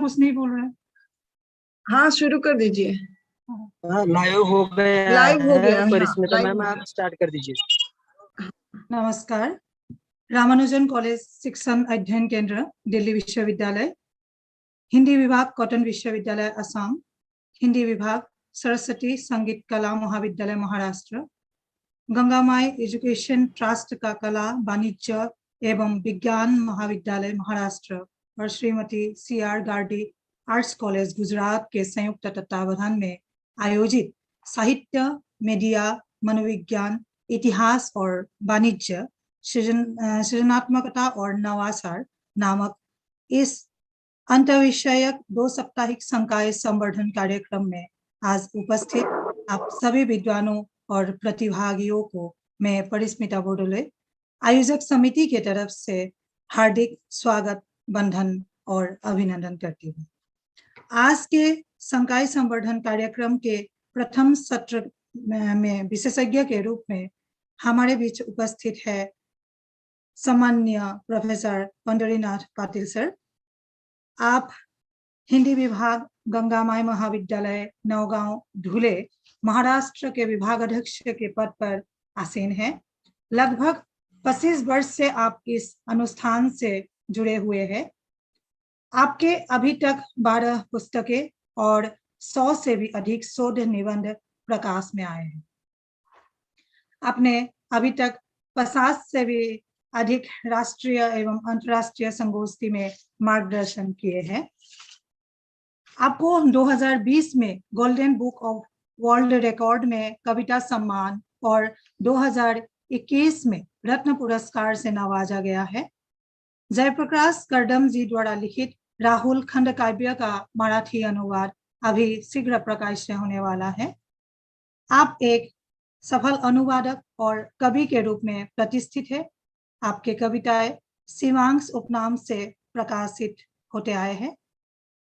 कुछ नहीं बोल रहे? हाँ शुरू कर दीजिए। हाँ लाइव हो गया लाइव हो गया है, परिस्मिता हाँ, मैम लाइव हो आप स्टार्ट कर दीजिए। नमस्कार। रामानुजन कॉलेज शिक्षण अध्ययन केंद्र दिल्ली विश्वविद्यालय, हिंदी विभाग कॉटन विश्वविद्यालय असम, हिंदी विभाग सरस्वती संगीत कला महाविद्यालय Maharashtra, Ganga my education trust का कला वाणिज्य एवं विज्ञान महाविद्यालय महाराष्ट्र और Shrimati CR Gardi arts college Gujarat के संयुक्त तत्वावधान में आयोजित साहित्य, मीडिया, मनोविज्ञान, इतिहास और वाणिज्य, सृजनात्मकता और नवाचार नामक इस अंतविषयक 2 साप्ताहिक संकाय संवर्धन कार्यक्रम में आज उपस्थित आप सभी विद्वानों और प्रतिभागियों को मैं परिस्मिता बोडोले आयोजक समिति की तरफ से हार्दिक स्वागत, वंदन और अभिनंदन करती हूँ। आज के संकाय संवर्धन कार्यक्रम के प्रथम सत्र में विशेषज्ञ के रूप में हमारे बीच उपस्थित है सम्माननीय प्रोफेसर पंडरीनाथ पाटिल सर। आप हिंदी विभाग गंगा माई महाविद्यालय नौगांव धुले महाराष्ट्र के विभाग अध्यक्ष के पद पर आसीन हैं। लगभग 25 वर्ष से आप इस अनुष्ठान से जुड़े हुए हैं। आपके अभी तक 12 पुस्तकें और 100 से भी अधिक शोध निबंध प्रकाश में आए हैं। आपने अभी तक 50 से भी अधिक राष्ट्रीय एवं अंतर्राष्ट्रीय संगोष्ठी में मार्गदर्शन किए हैं। आपको 2020 में golden book of world record में कविता सम्मान और 2021 में रत्न पुरस्कार से नवाजा गया है। जयप्रकाश करदम जी द्वारा लिखित राहुल खंडकाव्य का मराठी अनुवाद अभी शीघ्र प्रकाशित होने वाला है। आप एक सफल अनुवादक और कवि के रूप में प्रतिष्ठित है। आपके कविताएं शिवांश उपनाम से प्रकाशित होते आए हैं।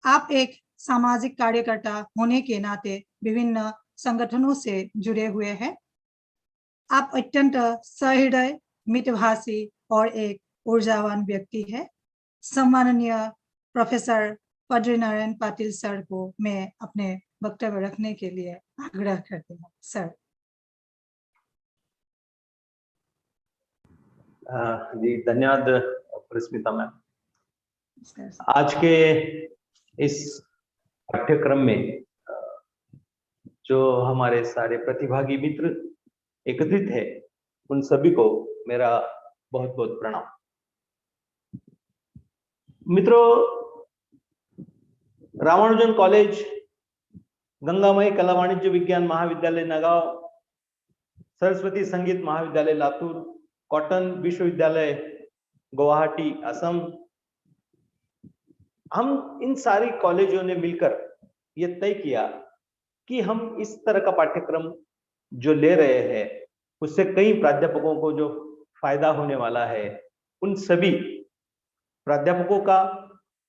आप एक सामाजिक कार्यकर्ता होने के नाते विभिन्न संगठनों से जुड़े हुए हैं। आप अत्यंत सहृदय, मितभाषी और एक ऊर्जावान व्यक्ति है। सम्माननीय प्रोफेसर पंडरीनारायण पाटिल सर को मैं अपने वक्तव्य रखने के लिए आग्रह करती हूँ। सर। जी धन्यवाद परिस्मिता मैम। आज के इस पाठ्यक्रम में जो हमारे सारे प्रतिभागी मित्र एकत्रित है उन सभी को मेरा बहुत बहुत प्रणाम। मित्रों, रामानुजन कॉलेज, गंगामय कला वाणिज्य विज्ञान महाविद्यालय नगांव, सरस्वती संगीत महाविद्यालय लातूर, कॉटन विश्वविद्यालय गुवाहाटी असम, हम इन सारी कॉलेजों ने मिलकर ये तय किया कि हम इस तरह का पाठ्यक्रम जो ले रहे हैं उससे कई प्राध्यापकों को जो फायदा होने वाला है, उन सभी प्राध्यापकों का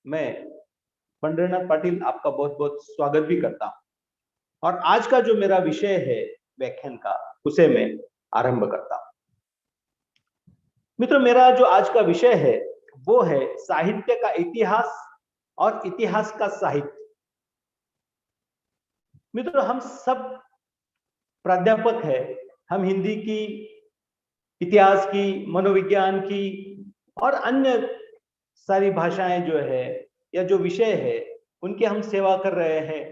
मैं पंडरीनाथ पाटिल आपका बहुत बहुत स्वागत भी करता हूं। और आज का जो मेरा विषय है व्याख्यान का, उसे मैं आरंभ करता हूं। मित्रों, मेरा जो आज का विषय है वो है साहित्य का इतिहास और इतिहास का साहित्य। मित्रों, हम सब प्राध्यापक हैं, हम हिंदी की, इतिहास की, मनोविज्ञान की और अन्य सारी भाषाएं जो है या जो विषय है उनकी हम सेवा कर रहे हैं।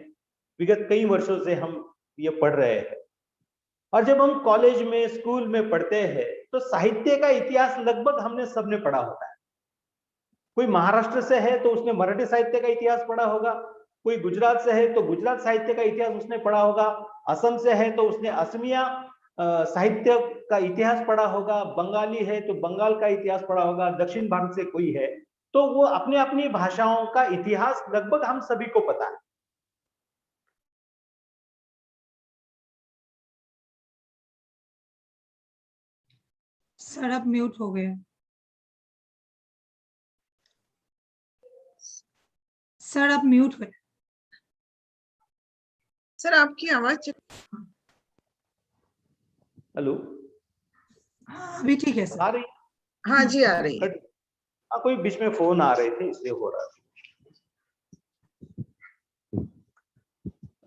विगत कई वर्षों से हम ये पढ़ रहे हैं। और जब हम कॉलेज में, स्कूल में पढ़ते हैं तो साहित्य का इतिहास लगभग हमने सबने पढ़ा होता है। कोई महाराष्ट्र से है तो उसने मराठी साहित्य का इतिहास पढ़ा होगा, कोई गुजरात से है तो गुजरात साहित्य का इतिहास उसने पढ़ा होगा, असम से है तो उसने असमिया साहित्य का इतिहास पढ़ा होगा, बंगाली है तो बंगाल का इतिहास पढ़ा होगा, दक्षिण भारत से कोई है तो वो अपनी अपनी भाषाओं का इतिहास लगभग हम सभी को पता है। सर आप म्यूट हो गए। सर आप म्यूट हुए। सर आपकी आवाज। हेलो, अभी ठीक है सर। आ रही? हाँ जी आ रही है। कोई बीच में फोन आ रहे थे इसलिए हो रहा था।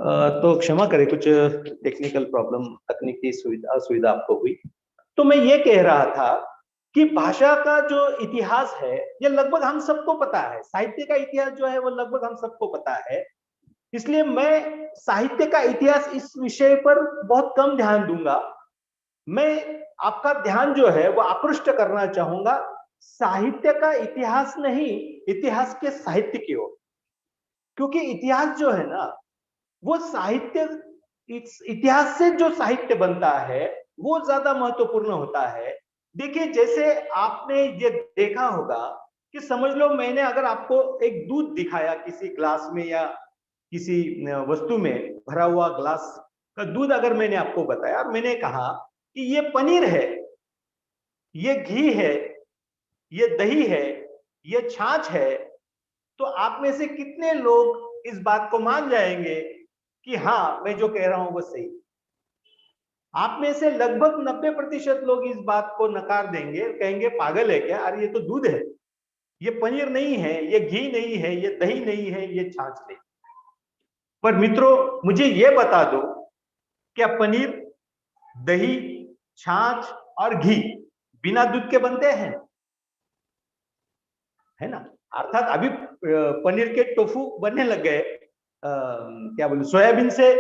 तो क्षमा करें, कुछ टेक्निकल प्रॉब्लम, तकनीकी असुविधा आपको हुई। तो मैं ये कह रहा था कि भाषा का जो इतिहास है ये लगभग हम सबको पता है, साहित्य का इतिहास जो है वो लगभग हम सबको पता है। इसलिए मैं साहित्य का इतिहास इस विषय पर बहुत कम ध्यान दूंगा। मैं आपका ध्यान जो है वो आकृष्ट करना चाहूंगा साहित्य का इतिहास नहीं, इतिहास के साहित्य की ओर। क्योंकि इतिहास जो है ना वो साहित्य, इतिहास से जो साहित्य बनता है वो ज्यादा महत्वपूर्ण होता है। देखिए, जैसे आपने ये देखा होगा कि समझ लो मैंने अगर आपको एक दूध दिखाया किसी ग्लास में या किसी वस्तु में भरा हुआ ग्लास का दूध अगर मैंने आपको बताया और मैंने कहा कि ये पनीर है, ये घी है, ये दही है, ये छाछ है, तो आप में से कितने लोग इस बात को मान जाएंगे कि हाँ मैं जो कह रहा हूं वो सही? आप में से लगभग 90% लोग इस बात को नकार देंगे, कहेंगे पागल है क्या, अरे ये तो दूध है, ये पनीर नहीं है, ये घी नहीं है, ये दही नहीं है, ये छाछ नहीं। पर मित्रों मुझे ये बता दो, क्या पनीर, दही, छाछ और घी बिना दूध के बनते हैं? है ना? अर्थात अभी पनीर के टोफू बनने लग गए, क्या बोलूं, सोयाबीन से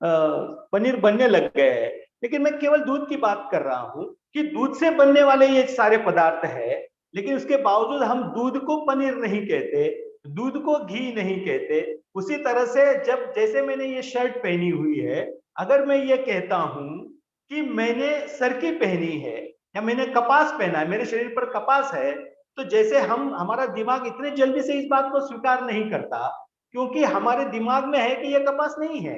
पनीर बनने लग गए हैं। लेकिन मैं केवल दूध की बात कर रहा हूं कि दूध से बनने वाले ये सारे पदार्थ है, लेकिन उसके बावजूद हम दूध को पनीर नहीं कहते, दूध को घी नहीं कहते। उसी तरह से जब जैसे मैंने ये शर्ट पहनी हुई है, अगर मैं ये कहता हूं कि मैंने सरकी पहनी है या मैंने कपास पहना है, मेरे शरीर पर कपास है, तो जैसे हमारा दिमाग इतने जल्दी से इस बात को स्वीकार नहीं करता, क्योंकि हमारे दिमाग में है कि ये कपास नहीं है,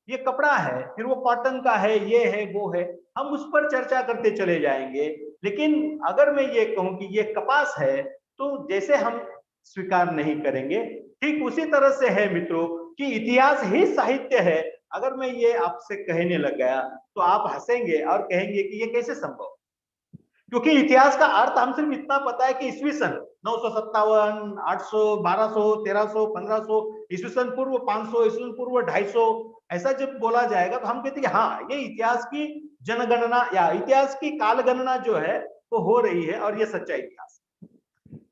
ये कपड़ा है, फिर वो कॉटन का है, ये है, वो है, हम उस पर चर्चा करते चले जाएंगे। लेकिन अगर मैं ये कहूं कि ये कपास है, तो जैसे हम स्वीकार नहीं करेंगे। ठीक उसी तरह से है मित्रों कि इतिहास ही साहित्य है। अगर मैं ये आपसे कहने लग गया तो आप हंसेंगे और कहेंगे कि ये कैसे संभव, क्योंकि इतिहास का अर्थ हम सिर्फ इतना पता है कि ईस्वी सन 957, 800, 1200, 1300, 1500, ईस्वी सन पूर्व 500, ईस्वी सन पूर्व 250, ऐसा जब बोला जाएगा तो हम कहते हैं हाँ ये इतिहास की जनगणना या इतिहास की काल गणना जो है वो हो रही है और ये सच्चा इतिहास।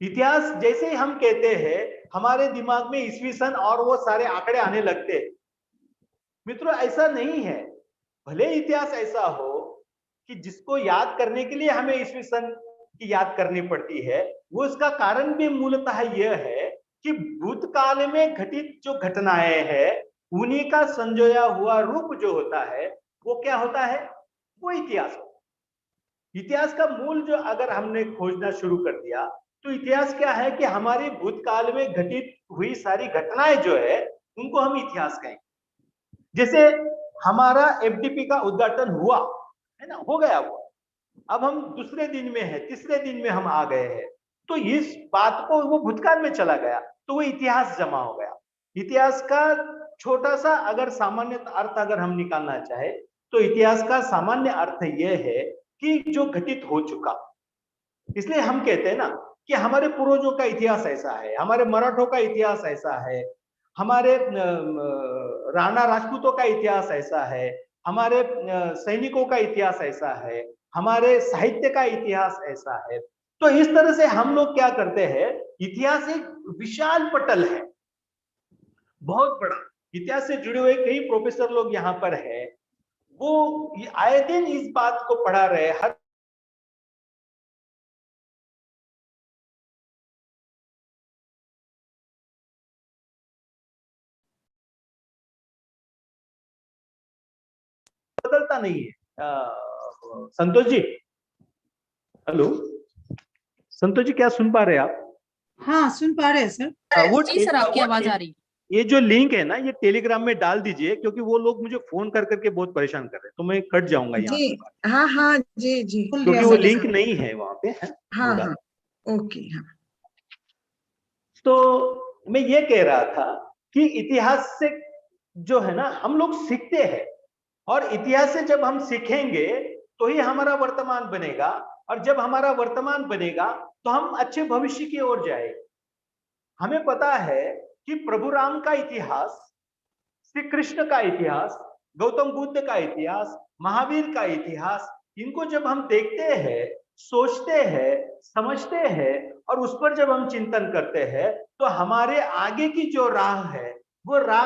इतिहास जैसे ही हम कहते हैं हमारे दिमाग में ईस्वी सन और वो सारे आंकड़े आने लगते हैं। मित्रों ऐसा नहीं है, भले इतिहास ऐसा हो कि जिसको याद करने के लिए हमें ईस्वी सन की याद करनी पड़ती है, वो इसका कारण भी मूलतः यह है कि भूतकाल में घटित जो घटनाएं हैं उन्हीं का संजोया हुआ रूप जो होता है वो क्या होता है, वो इतिहास होता है। इतिहास का मूल जो अगर हमने खोजना शुरू कर दिया तो इतिहास क्या है कि हमारी भूतकाल में घटित हुई सारी घटनाएं जो है उनको हम इतिहास कहेंगे। जैसे हमारा एफडीपी का उद्घाटन हुआ है ना, हो गया वो, अब हम दूसरे दिन में है, तीसरे दिन में हम आ गए हैं, तो इस बात को वो भूतकाल में चला गया तो वो इतिहास जमा हो गया। इतिहास का छोटा सा अगर सामान्य अर्थ अगर हम निकालना चाहे तो इतिहास का सामान्य अर्थ यह है कि जो घटित हो चुका। इसलिए हम कहते हैं ना कि हमारे पूर्वजों का इतिहास ऐसा है, हमारे मराठों का इतिहास ऐसा है, हमारे राणा राजपूतों का इतिहास ऐसा है, हमारे सैनिकों का इतिहास ऐसा है, हमारे साहित्य का इतिहास ऐसा है। तो इस तरह से हम लोग क्या करते हैं, इतिहास एक विशाल पटल है, बहुत बड़ा। इतिहास से जुड़े हुए कई प्रोफेसर लोग यहाँ पर है, वो आए दिन इस बात को पढ़ा रहे, हर बदलता नहीं है। संतोष जी, हेलो संतोष जी, क्या सुन पा रहे हैं आप? हाँ सुन पा रहे हैं सर। वो जी सर, आपकी आवाज आ रही। ये जो लिंक है ना ये टेलीग्राम में डाल दीजिए, क्योंकि वो लोग मुझे फोन कर करके बहुत परेशान कर रहे हैं, तो मैं कट जाऊंगा यहाँ जी से। हाँ हाँ जी जी, क्योंकि वो लिंक नहीं है वहां पे है। हाँ हाँ ओके हाँ। तो मैं ये कह रहा था कि इतिहास से जो है ना हम लोग सीखते हैं, और इतिहास से जब हम सीखेंगे तो ही हमारा वर्तमान बनेगा, और जब हमारा वर्तमान बनेगा तो हम अच्छे भविष्य की ओर जाएंगे। हमें पता है कि प्रभु राम का इतिहास श्री कृष्ण का इतिहास, गौतम बुद्ध का इतिहास, महावीर का इतिहास, इनको जब हम देखते हैं, सोचते हैं, समझते हैं और उस पर जब हम चिंतन करते हैं तो हमारे आगे की जो राह है वो राह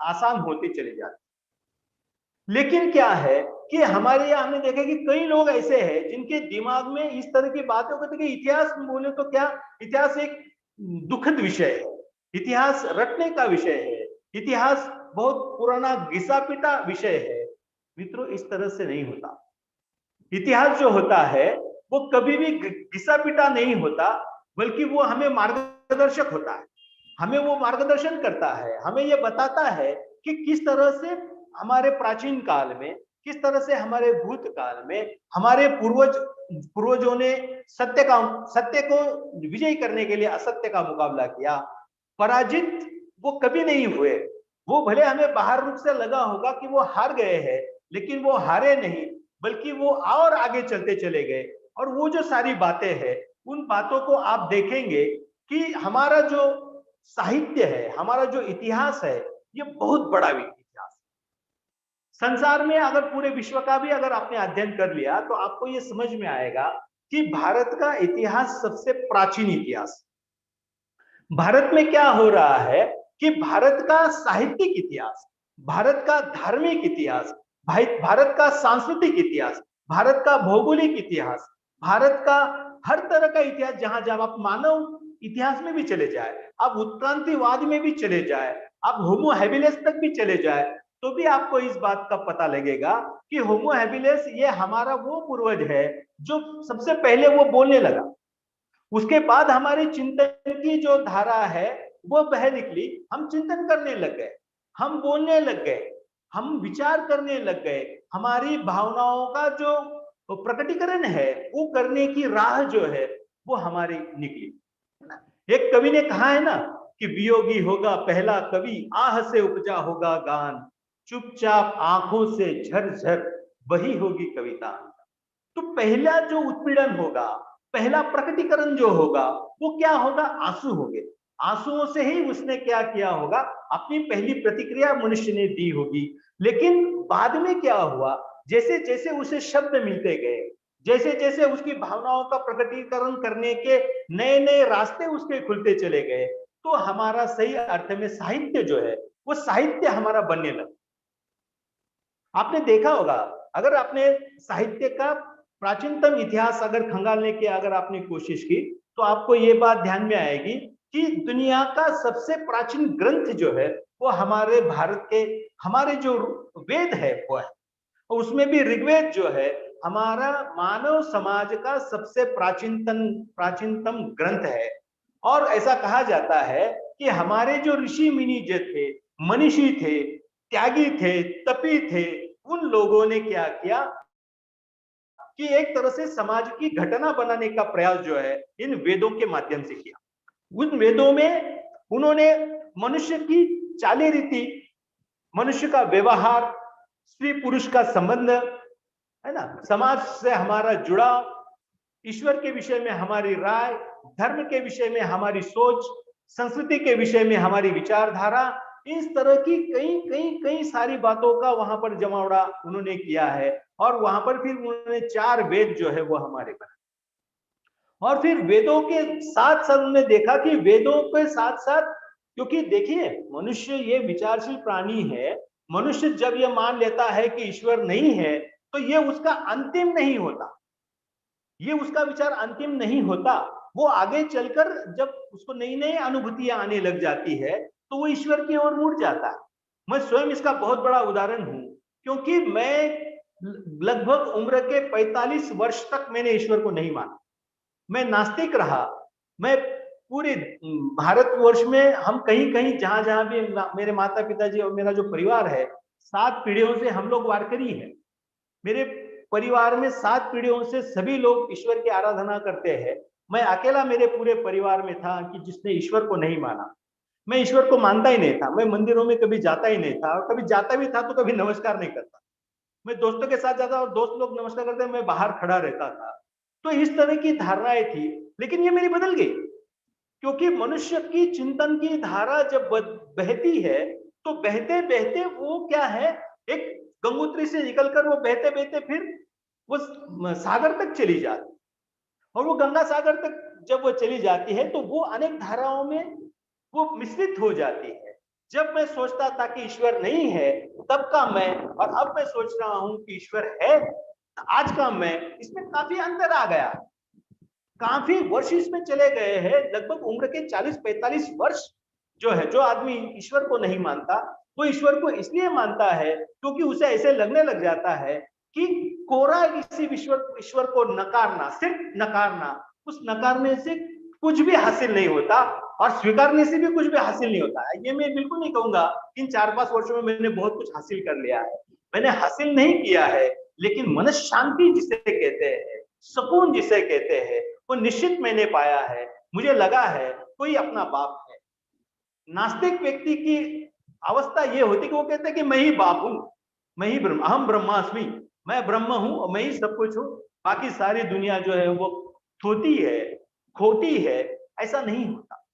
आसान होती चली जाती। लेकिन क्या है कि हमारे यहाँ हमने देखा कि कई लोग ऐसे हैं जिनके दिमाग में इस तरह की बातें होती है कि इतिहास बोले तो क्या, इतिहास एक दुखद विषय है, इतिहास रटने का विषय है, इतिहास बहुत पुराना घिसा पिटा विषय है। मित्रों, इस तरह से नहीं होता। इतिहास जो होता है वो कभी भी घिसा पिटा नहीं होता, बल्कि वो हमें मार्गदर्शक होता है, हमें वो मार्गदर्शन करता है, हमें ये बताता है कि किस तरह से हमारे प्राचीन काल में, किस तरह से हमारे भूतकाल में हमारे पूर्वजों ने सत्य को विजय करने के लिए असत्य का मुकाबला किया। पराजित वो कभी नहीं हुए। वो भले हमें बाहर रूप से लगा होगा कि वो हार गए हैं, लेकिन वो हारे नहीं, बल्कि वो और आगे चलते चले गए। और वो जो सारी बातें हैं, उन बातों को आप देखेंगे कि हमारा जो साहित्य है, हमारा जो इतिहास है, ये बहुत बड़ा इतिहास। संसार में अगर पूरे विश्व का भी अगर आपने अध्ययन कर लिया तो आपको ये समझ में आएगा कि भारत का इतिहास सबसे प्राचीन इतिहास। भारत में क्या हो रहा है कि भारत का साहित्यिक इतिहास, भारत का धार्मिक इतिहास, भारत का सांस्कृतिक इतिहास, भारत का भौगोलिक इतिहास, भारत का हर तरह का इतिहास, जहां जहां आप मानव इतिहास में भी चले जाए, आप उत्क्रांतिवाद में भी चले जाए, आप होमो हैबिलिस तक भी चले जाए, तो भी आपको इस बात का पता लगेगा कि होमो हैबिलिस ये हमारा वो पूर्वज है जो सबसे पहले वो बोलने लगा। उसके बाद हमारी चिंतन की जो धारा है वो बह निकली, हम चिंतन करने लग गए, हम बोलने लग गए, हम विचार करने लग गए, हमारी भावनाओं का जो प्रकटीकरण है वो करने की राह जो है वो हमारी निकली। एक कवि ने कहा है ना कि वियोगी होगा पहला कवि, आह से उपजा होगा गान, चुपचाप आंखों से झरझर वही होगी कविता। तो पहला जो उत्पीड़न होगा, पहला प्रकटीकरण जो होगा वो क्या होगा, आंसू होंगे। आंसुओं से ही उसने क्या किया होगा, अपनी पहली प्रतिक्रिया मनुष्य ने दी होगी। लेकिन बाद में क्या हुआ, जैसे जैसे उसे शब्द मिलते गए, जैसे जैसे उसकी भावनाओं का प्रकटीकरण करने के नए नए रास्ते उसके खुलते चले गए, तो हमारा सही अर्थ में साहित्य जो है वो साहित्य हमारा बनने लगा। आपने देखा होगा, अगर आपने साहित्य का प्राचीनतम इतिहास अगर खंगालने की अगर आपने कोशिश की तो आपको ये बात ध्यान में आएगी कि दुनिया का सबसे प्राचीन ग्रंथ जो है वो हमारे भारत के, हमारे जो वेद है वो है, और उसमें भी ऋग्वेद जो है हमारा मानव समाज का सबसे प्राचीनतम ग्रंथ है। और ऐसा कहा जाता है कि हमारे जो ऋषि मुनि जो थे, मनीषी थे, त्यागी थे, तपी थे, उन लोगों ने क्या किया कि एक तरह से समाज की घटना बनाने का प्रयास जो है इन वेदों के माध्यम से किया। उन वेदों में उन्होंने मनुष्य की चाली रीति, मनुष्य का व्यवहार, स्त्री पुरुष का संबंध है ना, समाज से हमारा जुड़ाव, ईश्वर के विषय में हमारी राय, धर्म के विषय में हमारी सोच, संस्कृति के विषय में हमारी विचारधारा, इस तरह की कई सारी बातों का वहां पर जमावड़ा उन्होंने किया है। और वहां पर फिर उन्होंने 4 वेद जो है वो हमारे बनाए। और फिर वेदों के साथ साथ उन्होंने देखा कि वेदों के साथ साथ, क्योंकि देखिए मनुष्य ये विचारशील प्राणी है, मनुष्य जब ये मान लेता है कि ईश्वर नहीं है तो ये उसका अंतिम नहीं होता, ये उसका विचार अंतिम नहीं होता। वो आगे चलकर जब उसको नई नई अनुभूतियां आने लग जाती है तो वो ईश्वर की ओर मुड़ जाता है। मैं स्वयं इसका बहुत बड़ा उदाहरण हूं, क्योंकि मैं लगभग उम्र के 45 वर्ष तक मैंने ईश्वर को नहीं माना, मैं नास्तिक रहा। मैं पूरे भारतवर्ष में हम कहीं कहीं जहां जहां भी मेरे माता पिताजी और मेरा जो परिवार है, 7 पीढ़ियों से हम लोग वारकरी हैं। मेरे परिवार में 7 पीढ़ियों से सभी लोग ईश्वर की आराधना करते हैं। मैं अकेला मेरे पूरे परिवार में था कि जिसने ईश्वर को नहीं माना। मैं ईश्वर को मानता ही नहीं था, मैं मंदिरों में कभी जाता ही नहीं था, और कभी जाता भी था तो कभी नमस्कार नहीं करता। मैं दोस्तों के साथ जाता और दोस्त लोग नमस्कार करते, मैं बाहर खड़ा रहता था। तो इस तरह की धारणाएं थी, लेकिन ये मेरी बदल गई, क्योंकि मनुष्य की चिंतन की धारा जब बहती है तो बहते बहते वो क्या है, एक गंगोत्री से निकलकर वो बहते बहते फिर वो सागर तक चली जाती, और वो गंगा सागर तक जब वो चली जाती है तो वो अनेक धाराओं में वो मिश्रित हो जाती है। जब मैं सोचता था कि ईश्वर नहीं है तब का मैं, और अब मैं सोच रहा हूं कि ईश्वर है आज का मैं, इसमें काफी अंतर आ गया। काफी वर्ष इसमें चले गए हैं, लगभग उम्र के 40-45 वर्ष जो है, जो आदमी ईश्वर को नहीं मानता वो ईश्वर को इसलिए मानता है क्योंकि उसे ऐसे लगने लग जाता है कि कोरा किसी ईश्वर को नकारना, सिर्फ नकारना, उस नकारने से कुछ भी हासिल नहीं होता और स्वीकारने से भी कुछ भी हासिल नहीं होता है। ये मैं बिल्कुल नहीं कहूंगा इन 4-5 वर्षों में मैंने बहुत कुछ हासिल कर लिया है, मैंने हासिल नहीं किया है, लेकिन मन शांति जिसे कहते हैं, सुकून जिसे कहते हैं, वो निश्चित मैंने पाया है। मुझे लगा है कोई अपना बाप है। नास्तिक व्यक्ति की अवस्था ये होती है कि वो कहते हैं कि मैं ही बाप हूं, मैं ही ब्रह्म, अहम ब्रह्मास्मि, मैं ब्रह्म हूं और मैं ही सब कुछ हूं, बाकी सारी दुनिया जो है वो थोती है, खोटी है। ऐसा नहीं होता।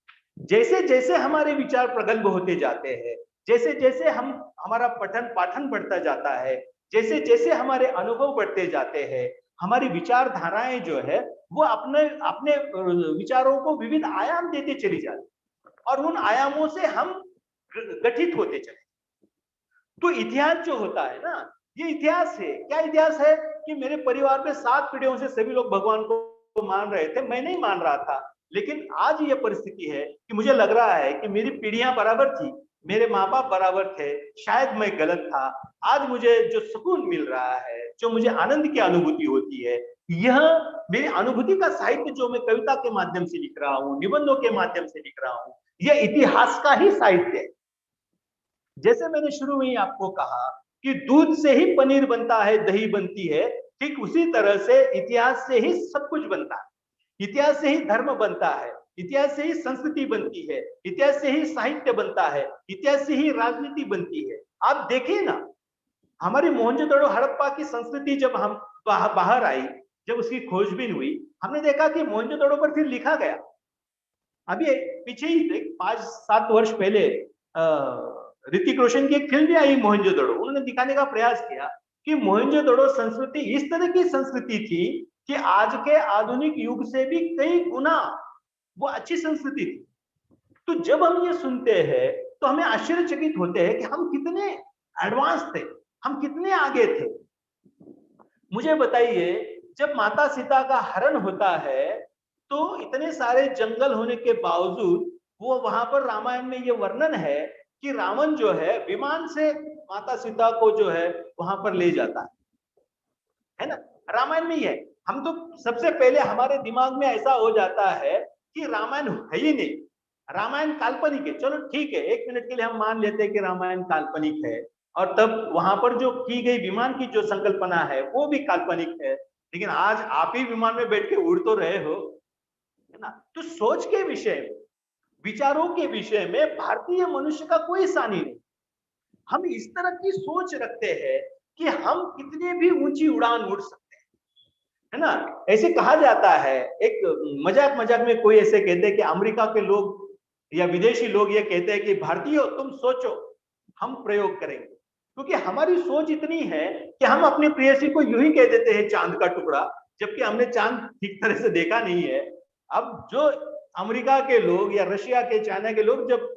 जैसे जैसे हमारे विचार प्रगल्भ होते जाते हैं, जैसे जैसे हमारा पठन पाठन बढ़ता जाता है, जैसे जैसे हमारे अनुभव बढ़ते जाते हैं, हमारी विचारधाराएं जो है वो अपने अपने विचारों को विविध आयाम देते चली जाती, और उन आयामों से हम गठित होते चले। तो इतिहास जो होता है ना, ये इतिहास है। क्या इतिहास है कि मेरे परिवार में 7 पीढ़ियों से सभी लोग भगवान को मान रहे थे, मैं नहीं मान रहा था, लेकिन आज ये परिस्थिति है कि मुझे लग रहा है कि मेरी पीढ़ियां बराबर थी, मेरे माँ बाप बराबर थे, शायद मैं गलत था। आज मुझे जो सुकून मिल रहा है, जो मुझे आनंद की अनुभूति होती है, यह मेरी अनुभूति का साहित्य जो मैं कविता के माध्यम से लिख रहा हूँ, निबंधों के माध्यम से लिख रहा हूँ, यह इतिहास का ही साहित्य है। जैसे मैंने शुरू में ही आपको कहा कि दूध से ही पनीर बनता है, दही बनती है, ठीक उसी तरह से इतिहास से ही सब कुछ बनता है। इतिहास से ही धर्म बनता है, इतिहास से ही संस्कृति बनती है, इतिहास से ही साहित्य बनता है, इतिहास से ही राजनीति बनती है। आप देखिए ना, हमारी मोहनजोदड़ो हड़प्पा की संस्कृति जब हम बाहर आई, जब उसकी खोजबीन हुई, हमने देखा कि मोहनजोदड़ो पर फिर लिखा गया। अभी पीछे ही 5-7 वर्ष पहले ऋतिक रोशन की एक फिल्म भी आई मोहनजोदड़ो। उन्होंने दिखाने का प्रयास किया कि मोहनजोदड़ो संस्कृति इस तरह की संस्कृति थी कि आज के आधुनिक युग से भी कई गुना वो अच्छी संस्कृति थी। तो जब हम ये सुनते हैं तो हमें आश्चर्यचकित होते हैं कि हम कितने एडवांस थे, हम कितने आगे थे। मुझे बताइए, जब माता सीता का हरण होता है तो इतने सारे जंगल होने के बावजूद वो वहां पर रामायण में ये वर्णन है कि रावण जो है विमान से माता सीता को जो है वहां पर ले जाता है ना, रामायण में ही है। हम तो सबसे पहले हमारे दिमाग में ऐसा हो जाता है कि रामायण है ही नहीं, रामायण काल्पनिक है। चलो ठीक है, 1 मिनट के लिए हम मान लेते हैं कि रामायण काल्पनिक है, और तब वहां पर जो की गई विमान की जो संकल्पना है वो भी काल्पनिक है, लेकिन आज आप ही विमान में बैठ के उड़ तो रहे हो, है ना। तो सोच के विषय में, विचारों के विषय में भारतीय मनुष्य का कोई सानी नहीं। हम इस तरह की सोच रखते हैं कि हम कितने भी ऊंची उड़ान उड़ सकते हैं, है ना। ऐसे कहा जाता है, एक मजाक मजाक में कोई ऐसे कहते हैं कि अमेरिका के लोग या विदेशी लोग ये कहते हैं कि भारतीयों तुम सोचो, हम प्रयोग करेंगे। क्योंकि हमारी सोच इतनी है कि हम अपनी प्रेयसी को यूं ही कह देते हैं चांद का टुकड़ा, जबकि हमने चांद ठीक तरह से देखा नहीं है। अब जो अमेरिका के लोग या रशिया के, चाइना के लोग जब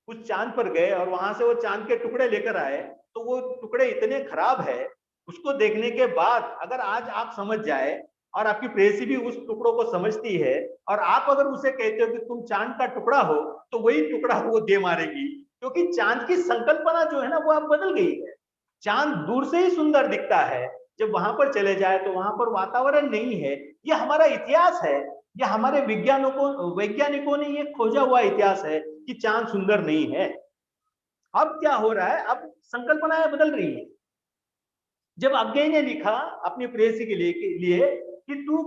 उस चांद पर गए और वहां से वो चांद के टुकड़े लेकर आए, तो वो टुकड़े इतने खराब है, उसको देखने के बाद अगर आज आप समझ जाए और आपकी प्रेयसी भी उस टुकड़ों को समझती है, और आप अगर उसे कहते हो कि तुम चांद का टुकड़ा हो, तो वही टुकड़ा वो दे मारेगी, क्योंकि चांद की संकल्पना जो है ना वो अब बदल गई है। चांद दूर से ही सुंदर दिखता है, जब वहां पर चले जाए तो वहां पर वातावरण नहीं है। ये हमारा इतिहास है, ये हमारे वैज्ञानिकों ने ये खोजा हुआ इतिहास है कि चांद सुंदर नहीं है। अब क्या हो रहा है, अब संकल्पनाएं बदल रही है। जब अज्ञे ने लिखा अपनी प्रेयसी के लिए कि तू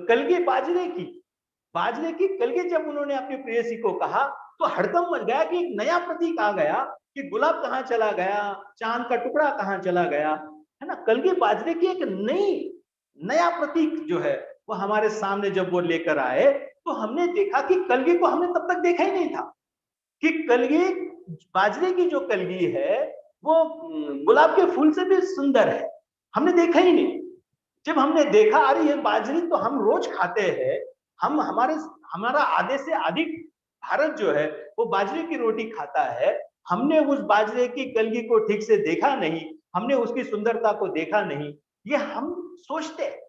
कलगे बाजरे की कलगे, जब उन्होंने अपनी प्रेयसी को कहा तो हड़कंप मच गया कि एक नया प्रतीक आ गया कि गुलाब कहाँ चला गया, चांद का टुकड़ा कहाँ चला गया, है ना। कलगे बाजरे की एक नया प्रतीक जो है वो हमारे सामने जब वो लेकर आए, तो हमने देखा कि कलगे को हमने तब तक देखा ही नहीं था कि कलगे बाजरे की जो कलगी है वो गुलाब के फूल से भी सुंदर है। हमने देखा ही नहीं। जब हमने देखा अरे ये बाजरी तो हम रोज खाते हैं, हमारा आधे से अधिक भारत जो है वो बाजरे की रोटी खाता है। हमने उस बाजरे की कलगी को ठीक से देखा नहीं, हमने उसकी सुंदरता को देखा नहीं, ये हम सोचते हैं।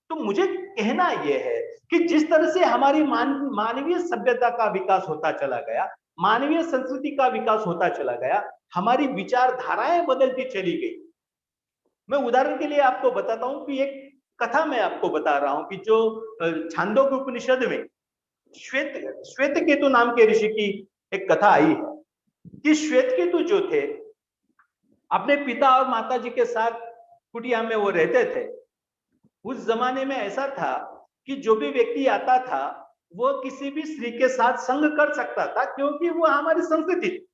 तो मुझे कहना यह है कि जिस तरह से हमारी मानवीय सभ्यता का विकास होता चला गया, मानवीय संस्कृति का विकास होता चला गया, हमारी विचारधाराएं बदलती चली गई। मैं उदाहरण के लिए आपको बताता हूं कि एक कथा मैं आपको बता रहा हूं कि जो छांदोग्य उपनिषद में श्वेत केतु नाम के ऋषि की एक कथा आई है कि श्वेत केतु जो थे अपने पिता और माता जी के साथ कुटिया में वो रहते थे। उस जमाने में ऐसा था कि जो भी व्यक्ति आता था वो किसी भी स्त्री के साथ संग कर सकता था, क्योंकि वो हमारी संस्कृति थी।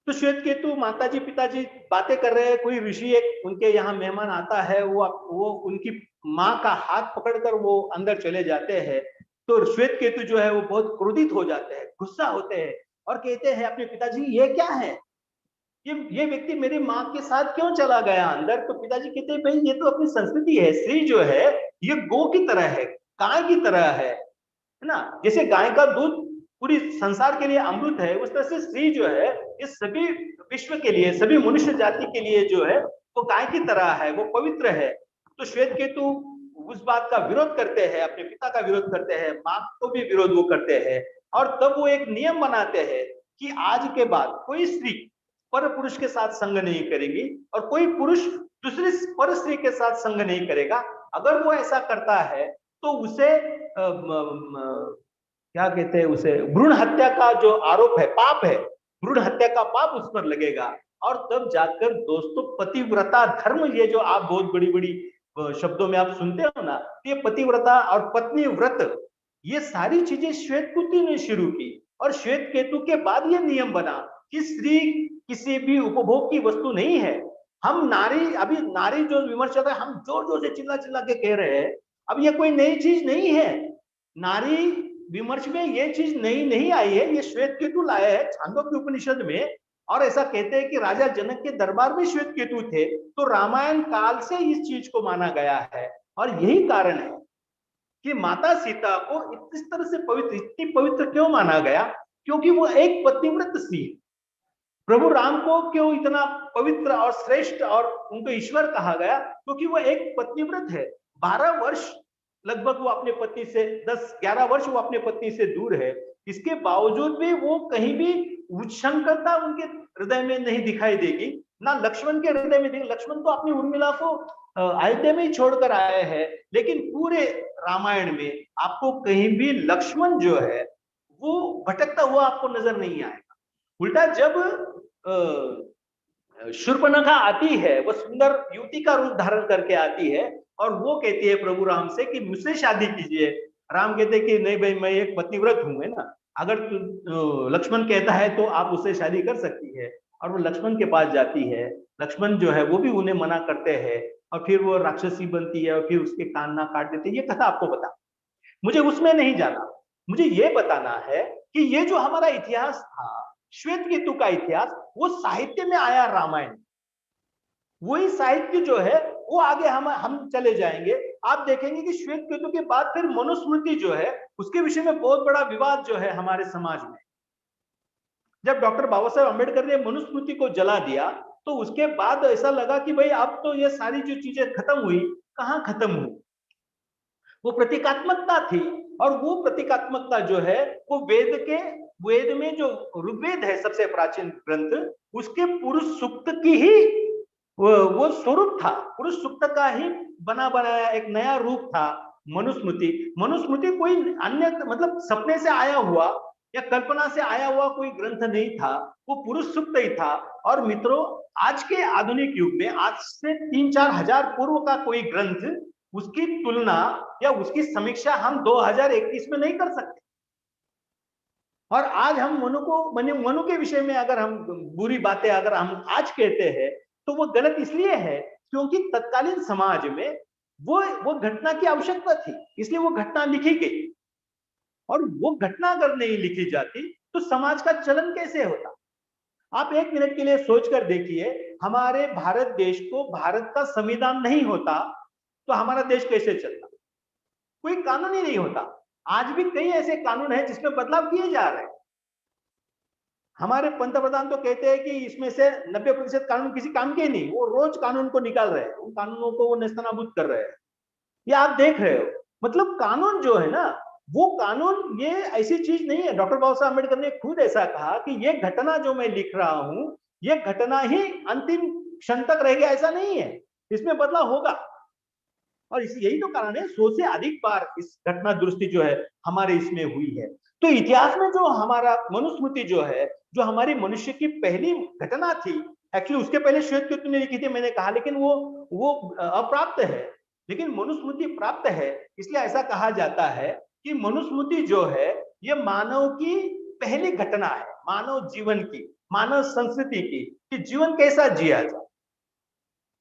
तो श्वेत केतु माताजी पिताजी बातें कर रहे हैं, कोई ऋषि एक उनके यहाँ मेहमान आता है, वो उनकी माँ का हाथ पकड़कर वो अंदर चले जाते हैं। तो श्वेत केतु जो है वो बहुत क्रोधित हो जाते हैं, गुस्सा होते हैं और कहते हैं अपने पिताजी ये क्या है, ये व्यक्ति मेरी माँ के साथ क्यों चला गया अंदर। तो पिताजी कहते हैं भाई ये तो अपनी संस्कृति है, स्त्री जो है ये गौ की तरह है, गाय की तरह है ना। जैसे गाय का दूध पूरी संसार के लिए अमृत है, उस तरह से स्त्री जो है इस सभी विश्व के लिए, सभी मनुष्य जाति के लिए जो है वो गाय की तरह है, वो पवित्र है। तो श्वेत केतु उस बात का विरोध करते हैं, अपने पिता का विरोध करते हैं, माँ को भी विरोध वो करते हैं। और तब वो एक नियम बनाते हैं कि आज के बाद कोई स्त्री पर पुरुष के साथ संग नहीं करेगी और कोई पुरुष दूसरी पर स्त्री के साथ संग नहीं करेगा। अगर वो ऐसा करता है तो उसे क्या कहते हैं, उसे भ्रूण हत्या का जो आरोप है, पाप है, भ्रूण हत्या का पाप उस पर लगेगा। और तब जाकर दोस्तों पतिव्रता धर्म, ये जो आप बहुत बड़ी बड़ी शब्दों में आप सुनते हो ना, ये पतिव्रता और पत्नी व्रत, ये सारी चीजें श्वेत केतु ने शुरू की। और श्वेत केतु के बाद ये नियम बना कि स्त्री किसी भी उपभोग की वस्तु नहीं है। हम नारी, अभी नारी जो विमर्श चल रहा है, हम जोर जोर से चिल्ला चिल्ला के कह रहे हैं, अब ये कोई नई चीज नहीं है। नारी विमर्श में ये चीज नई नहीं आई है, ये श्वेत केतु लाया है छांदोग्य उपनिषद में। और ऐसा कहते हैं कि राजा जनक के दरबार में श्वेत केतु थे, तो रामायण काल से इस चीज को माना गया है। और यही कारण है कि माता सीता को इस तरह से पवित्र, इतनी पवित्र क्यों माना गया, क्योंकि वो एक पतिव्रत स्त्री। प्रभु राम को क्यों इतना पवित्र और श्रेष्ठ और उनको ईश्वर कहा गया, क्योंकि वो एक पतिव्रत है। 12 वर्ष लगभग वो अपने पत्नी से, 10-11 वर्ष वो अपने पत्नी से दूर है। इसके बावजूद भी वो कहीं भी उच्चशंकरता उनके हृदय में नहीं दिखाई देगी, ना लक्ष्मण के हृदय में देगी। लक्ष्मण तो अपनी उर्मिला को अयोध्या में ही छोड़कर आए हैं, लेकिन पूरे रामायण में आपको कहीं भी लक्ष्मण जो है वो भटकता हुआ आपको नजर नहीं आएगा। उल्टा जब शूर्पणखा आती है, वो सुंदर युवती का रूप धारण करके आती है और वो कहती है प्रभु राम से कि मुझसे शादी कीजिए। राम कहते हैं कि नहीं भाई, मैं एक पतिव्रत हूं, है ना, अगर लक्ष्मण कहता है तो आप उससे शादी कर सकती है। और वो लक्ष्मण के पास जाती है, लक्ष्मण जो है वो भी उन्हें मना करते हैं और फिर वो राक्षसी बनती है और फिर उसके कान ना काट देते हैं। ये कथा आपको बता, मुझे उसमें नहीं जाना, मुझे ये बताना है कि ये जो हमारा इतिहास था, श्वेत केतु का इतिहास, वो साहित्य में आया रामायण। वही साहित्य जो है वो आगे हम चले जाएंगे, आप देखेंगे कि श्वेत केतु के बाद फिर मनुस्मृति जो है उसके विषय में बहुत बड़ा विवाद जो है हमारे समाज में। जब डॉक्टर बाबा साहेब अम्बेडकर ने मनुस्मृति को जला दिया तो उसके बाद ऐसा लगा कि भाई अब तो ये सारी जो चीजें खत्म हुई, कहाँ खत्म हुई। वो प्रतीकात्मकता थी और वो प्रतीकात्मकता जो है वो वेद में जो ऋग्वेद है सबसे प्राचीन ग्रंथ, उसके पुरुष सूक्त की ही वो स्वरूप था, पुरुष सूक्त का ही बना बनाया एक नया रूप था मनुस्मृति। मनुस्मृति कोई अन्य मतलब सपने से आया हुआ या कल्पना से आया हुआ कोई ग्रंथ नहीं था, वो पुरुष सूक्त ही था। और मित्रों, आज के आधुनिक युग में, आज से 3-4 हजार पूर्व का कोई ग्रंथ, उसकी तुलना या उसकी समीक्षा हम 2021 में नहीं कर सकते। और आज हम मनु के विषय में अगर हम बुरी बातें अगर हम आज कहते हैं तो वो गलत इसलिए है क्योंकि तत्कालीन समाज में वो घटना की आवश्यकता थी, इसलिए वो घटना लिखी गई। और वो घटना अगर नहीं लिखी जाती तो समाज का चलन कैसे होता? आप एक मिनट के लिए सोच कर देखिए, हमारे भारत देश को भारत का संविधान नहीं होता तो हमारा देश कैसे चलता? कोई कानून ही नहीं होता। आज भी कई ऐसे कानून हैं जिसमें बदलाव किए जा रहे हैं। हमारे पंतप्रधान तो कहते हैं कि इसमें से 90% कानून किसी काम के नहीं, वो रोज कानून को निकाल रहे हैं, उन कानूनों को वो नेस्तनाबूद कर रहे हैं। ये आप देख रहे हो। मतलब कानून जो है ना, वो कानून ये ऐसी चीज नहीं है। डॉक्टर बाबा साहब अम्बेडकर ने खुद ऐसा कहा कि ये घटना जो मैं लिख रहा हूं, ये घटना ही अंतिम क्षण तक रहेगी, ऐसा नहीं है, इसमें बदलाव होगा। और यही तो कारण है 100 से अधिक बार इस घटना दुरुस्ती जो है हमारे इसमें हुई है। तो इतिहास में जो हमारा मनुस्मृति जो है, जो हमारी मनुष्य की पहली घटना थी, एक्चुअली उसके पहले श्वेत केतु ने लिखी थी मैंने कहा, लेकिन वो अप्राप्त है, लेकिन मनुस्मृति प्राप्त है। इसलिए ऐसा कहा जाता है कि मनुस्मृति जो है ये मानव की पहली घटना है, मानव जीवन की, मानव संस्कृति की, कि जीवन कैसा जिया जाए।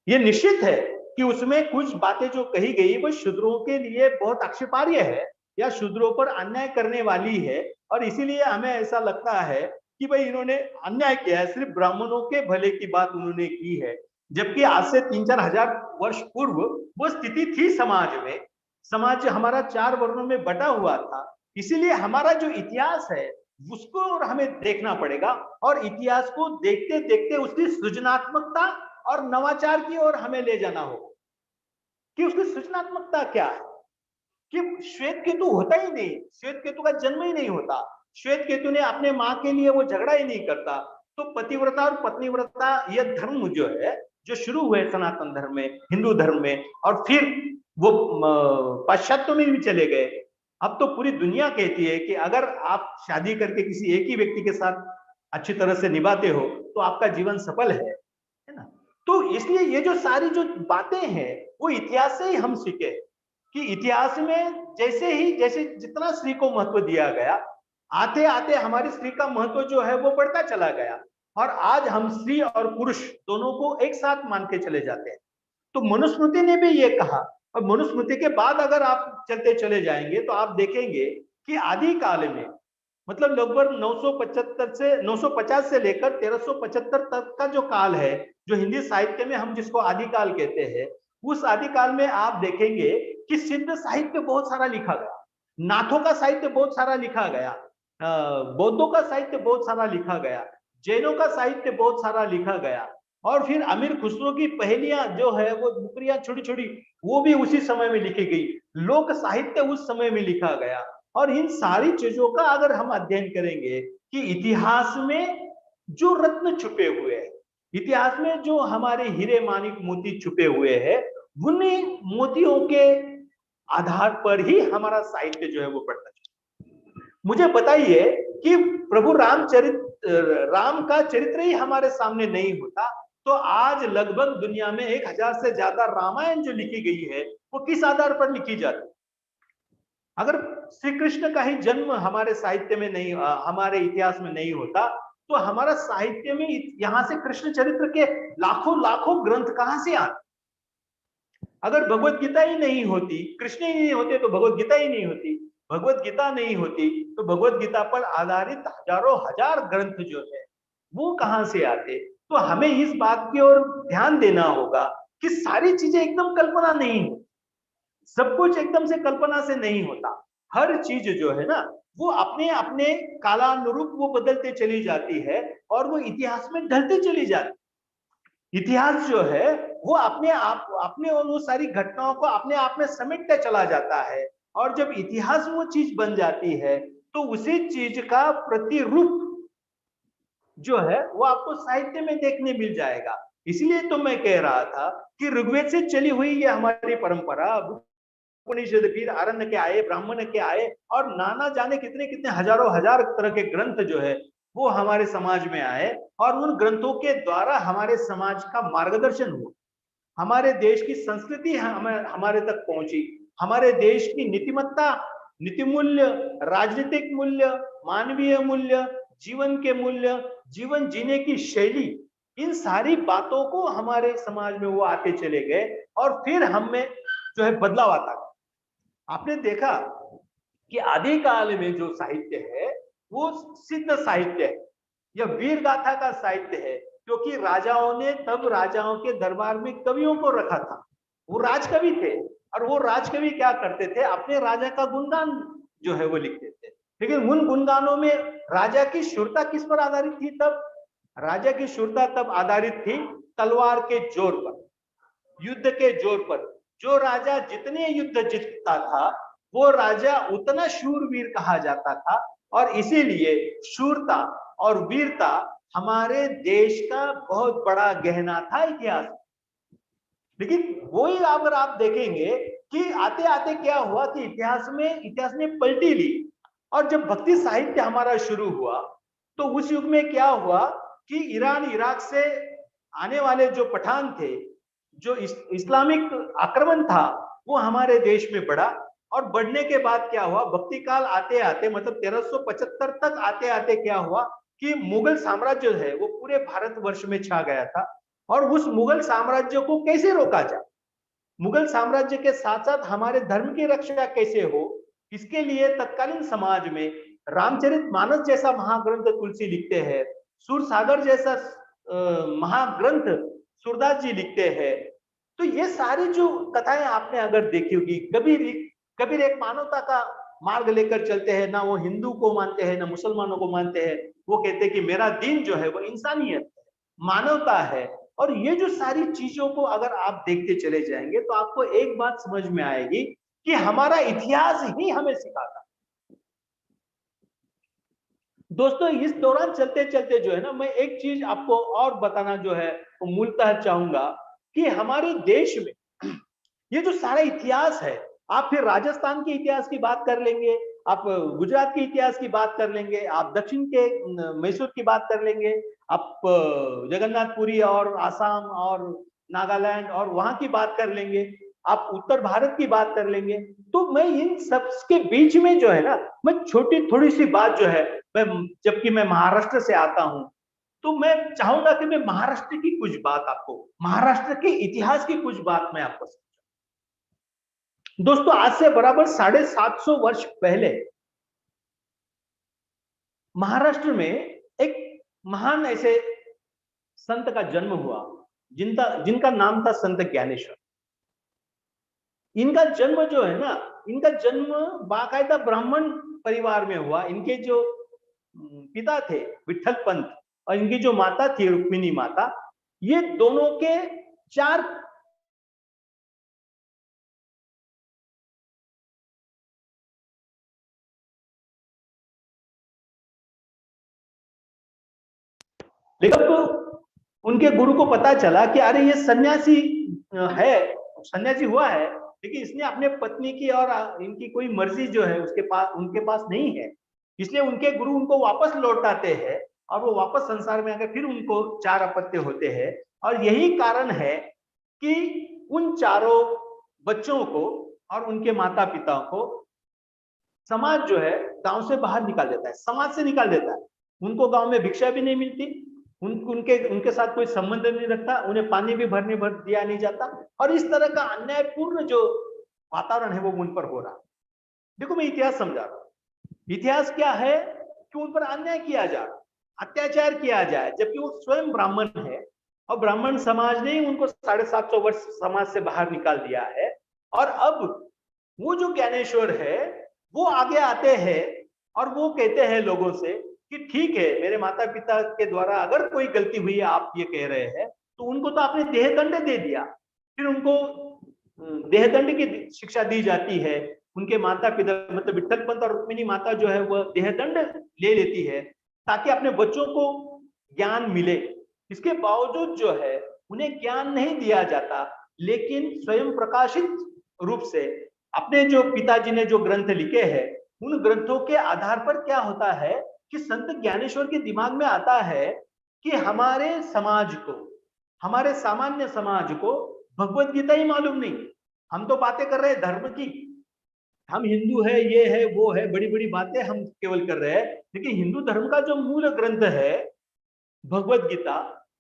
ये निश्चित है कि उसमें कुछ बातें जो कही गई वो शूद्रों के लिए बहुत आक्षेपार्ह है या शूद्रों पर अन्याय करने वाली है, और इसीलिए हमें ऐसा लगता है कि भाई इन्होंने अन्याय किया है, सिर्फ ब्राह्मणों के भले की बात उन्होंने की है। जबकि आज से 3-4 हजार वर्ष पूर्व वो स्थिति थी समाज में। समाज हमारा 4 वर्णों में बटा हुआ था। इसीलिए हमारा जो इतिहास है उसको हमें देखना पड़ेगा, और इतिहास को देखते देखते उसकी सृजनात्मकता और नवाचार की ओर हमें ले जाना होगा कि उसकी सृजनात्मकता क्या है। कि श्वेत केतु होता ही नहीं, श्वेत केतु का जन्म ही नहीं होता, श्वेत केतु ने अपने मां के लिए वो झगड़ा ही नहीं करता। तो पतिव्रता और पत्नीव्रता यह धर्म जो है, जो शुरू हुए सनातन धर्म में, हिंदू धर्म में, और फिर वो पाश्चात्य में भी चले गए। अब तो पूरी दुनिया कहती है कि अगर आप शादी करके किसी एक ही व्यक्ति के साथ अच्छी तरह से निभाते हो तो आपका जीवन सफल है ना। तो इसलिए ये जो सारी जो बातें हैं वो इतिहास से ही हम सीखे कि इतिहास में जैसे जितना स्त्री को महत्व दिया गया, आते आते हमारी स्त्री का महत्व जो है वो बढ़ता चला गया, और आज हम स्त्री और पुरुष दोनों को एक साथ मान के चले जाते हैं। तो मनुस्मृति ने भी ये कहा, और मनुस्मृति के बाद अगर आप चलते चले जाएंगे तो आप देखेंगे कि आदि काल में, मतलब लगभग 950 से लेकर 1375 तक का जो काल है, जो हिंदी साहित्य में हम जिसको आदिकाल कहते हैं, उस आदिकाल में आप देखेंगे कि सिद्ध साहित्य बहुत सारा लिखा गया, नाथों का साहित्य बहुत सारा लिखा गया, बौद्धों का साहित्य बहुत सारा लिखा गया, जैनों का साहित्य बहुत सारा लिखा गया, और फिर अमीर खुसरो की पहेलियां जो है वो बुकरियां छोटी छोटी, वो भी उसी समय में लिखी गई, लोक साहित्य उस समय में लिखा गया। और इन सारी चीजों का अगर हम अध्ययन करेंगे कि इतिहास में जो रत्न छुपे हुए हैं, इतिहास में जो हमारे हीरे मानिक मोती छुपे हुए हैं, उन्हीं मोतियों के आधार पर ही हमारा साहित्य जो है वो बढ़ता है। मुझे बताइए कि प्रभु राम का चरित्र ही हमारे सामने नहीं होता तो आज लगभग दुनिया में 1000 से ज्यादा रामायण जो लिखी गई है वो किस आधार पर लिखी जाती? अगर श्री कृष्ण का ही जन्म हमारे साहित्य में नहीं, हमारे इतिहास में नहीं होता तो हमारा साहित्य में यहां से कृष्ण चरित्र के लाखों लाखों ग्रंथ कहां से आते? अगर भगवत गीता ही नहीं होती, कृष्ण ही नहीं होते तो भगवत गीता ही नहीं होती, भगवत गीता नहीं होती तो भगवत गीता पर आधारित हजारों हजार ग्रंथ जो है वो कहां से आते? तो हमें इस बात की ओर ध्यान देना होगा कि सारी चीजें एकदम कल्पना नहीं होती, सब कुछ एकदम से कल्पना से नहीं होता। हर चीज जो है ना वो अपने अपने कालानुरूप वो बदलते चली जाती है और वो इतिहास में ढलते चली जाती। इतिहास जो है वो अपने और वो सारी घटनाओं को अपने आप में समेटते चला जाता है, और जब इतिहास वो चीज बन जाती है तो उसी चीज का प्रतिरूप जो है वो आपको साहित्य में देखने मिल जाएगा। इसलिए तो मैं कह रहा था कि ऋग्वेद से चली हुई ये हमारी परंपरा, उपनिषद फिर आरण्य के आए, ब्राह्मण के आए, और नाना जाने कितने कितने हजारों हजार तरह के ग्रंथ जो है वो हमारे समाज में आए, और उन ग्रंथों के द्वारा हमारे समाज का मार्गदर्शन हुआ, हमारे देश की संस्कृति हमारे तक पहुंची, हमारे देश की नीतिमत्ता, नीति मूल्य, राजनीतिक मूल्य, मानवीय मूल्य, जीवन के मूल्य, जीवन जीने की शैली, इन सारी बातों को हमारे समाज में वो आते चले गए, और फिर हम में जो है बदलाव आता गया। आपने देखा कि आदिकाल में जो साहित्य है वो सिद्ध साहित्य है, यह वीर गाथा का साहित्य है, क्योंकि राजाओं ने तब राजाओं के दरबार में कवियों को रखा था, वो राजकवि थे, और वो राजकवि क्या करते थे, अपने राजा का गुणगान जो है वो लिखते थे। लेकिन उन गुणगानों में राजा की शूरता किस पर आधारित थी? तब राजा की शूरता तब आधारित थी तलवार के जोर पर, युद्ध के जोर पर। जो राजा जितने युद्ध जीतता था वो राजा उतना शूरवीर कहा जाता था, और इसीलिए शूरता और वीरता हमारे देश का बहुत बड़ा गहना था इतिहास। लेकिन वही अगर आप देखेंगे कि आते आते क्या हुआ कि इतिहास ने पलटी ली, और जब भक्ति साहित्य हमारा शुरू हुआ तो उस युग में क्या हुआ कि ईरान इराक से आने वाले जो पठान थे, जो इस्लामिक आक्रमण था, वो हमारे देश में बढ़ा, और बढ़ने के बाद क्या हुआ, भक्ति काल आते आते मतलब 1375 तक आते आते क्या हुआ कि मुगल साम्राज्य है वो पूरे भारतवर्ष में छा गया था। और उस मुगल साम्राज्य को कैसे रोका जाए, मुगल साम्राज्य के साथ साथ हमारे धर्म की रक्षा कैसे हो, इसके लिए तत्कालीन समाज में रामचरितमानस जैसा महाग्रंथ तुलसी लिखते हैं, सूरसागर जैसा महाग्रंथ सूरदास जी लिखते हैं। तो ये सारी जो कथाएं आपने अगर देखी होगी, कबीर एक मानवता का मार्ग लेकर चलते हैं, ना वो हिंदू को मानते हैं ना मुसलमानों को मानते हैं, वो कहते हैं कि मेरा दीन जो है वो इंसानियत है, मानवता है। और ये जो सारी चीजों को अगर आप देखते चले जाएंगे तो आपको एक बात समझ में आएगी कि हमारा इतिहास ही हमें सिखाता। दोस्तों इस दौरान चलते चलते जो है ना, मैं एक चीज आपको और बताना जो है वो मूलतः चाहूंगा कि हमारे देश में ये जो सारा इतिहास है, आप फिर राजस्थान के इतिहास की बात कर लेंगे, आप गुजरात के इतिहास की बात कर लेंगे, आप दक्षिण के मैसूर की बात कर लेंगे, आप जगन्नाथपुरी और आसाम और नागालैंड और वहां की बात कर लेंगे, आप उत्तर भारत की बात कर लेंगे। तो मैं इन सब के बीच में जो है ना, मैं छोटी थोड़ी सी बात जो है, जबकि मैं महाराष्ट्र से आता हूं, तो मैं चाहूंगा कि मैं महाराष्ट्र की कुछ बात आपको, महाराष्ट्र के इतिहास की कुछ बात मैं आपको समझाऊं। दोस्तों आज से बराबर 750 वर्ष पहले महाराष्ट्र में एक महान ऐसे संत का जन्म हुआ, जिनका नाम था संत ज्ञानेश्वर। इनका जन्म जो है ना, इनका जन्म बाकायदा ब्राह्मण परिवार में हुआ। इनके जो पिता थे विठल पंत और इनकी जो माता थी रुक्मिणी माता, ये दोनों के 4 लेकिन तो उनके गुरु को पता चला कि अरे ये सन्यासी है, सन्यासी हुआ है, लेकिन इसने अपने पत्नी की और इनकी कोई मर्जी जो है उनके पास नहीं है। इसलिए उनके गुरु उनको वापस लौटाते हैं और वो वापस संसार में आकर फिर उनको 4 अपत्य होते हैं। और यही कारण है कि उन चारों बच्चों को और उनके माता पिता को समाज जो है गांव से बाहर निकाल देता है, समाज से निकाल देता है। उनको गांव में भिक्षा भी नहीं मिलती, उनके साथ कोई संबंध नहीं रखता, उन्हें पानी भी भर दिया नहीं जाता, और इस तरह का अन्यायपूर्ण जो वातावरण है वो उन पर हो रहा है। देखो मैं इतिहास समझा रहा हूं। इतिहास क्या है कि उन पर अन्याय किया जा रहा, अत्याचार किया जाए, जबकि वो स्वयं ब्राह्मण है और ब्राह्मण समाज ने उनको 750 वर्ष समाज से बाहर निकाल दिया है। और अब वो जो ज्ञानेश्वर है वो आगे आते हैं और वो कहते हैं लोगों से कि ठीक है, मेरे माता पिता के द्वारा अगर कोई गलती हुई है, आप ये कह रहे हैं, तो उनको तो आपने देहदंड दे दिया, फिर उनको देहदंड की शिक्षा दी जाती है। उनके माता पिता मतलब विठल पंत और रुक्मिणी माता जो है वह देहदंड ले लेती है ताकि अपने बच्चों को ज्ञान मिले। इसके बावजूद जो है उन्हें ज्ञान नहीं दिया जाता, लेकिन स्वयं प्रकाशित रूप से अपने जो पिताजी ने जो ग्रंथ लिखे हैं उन ग्रंथों के आधार पर क्या होता है कि संत ज्ञानेश्वर के दिमाग में आता है कि हमारे समाज को, हमारे सामान्य समाज को भगवत गीता ही मालूम नहीं। हम तो बातें कर रहे हैं धर्म की, हम हिंदू है, ये है वो है, बड़ी बड़ी बातें हम केवल कर रहे हैं, लेकिन हिंदू धर्म का जो मूल ग्रंथ है भगवत गीता,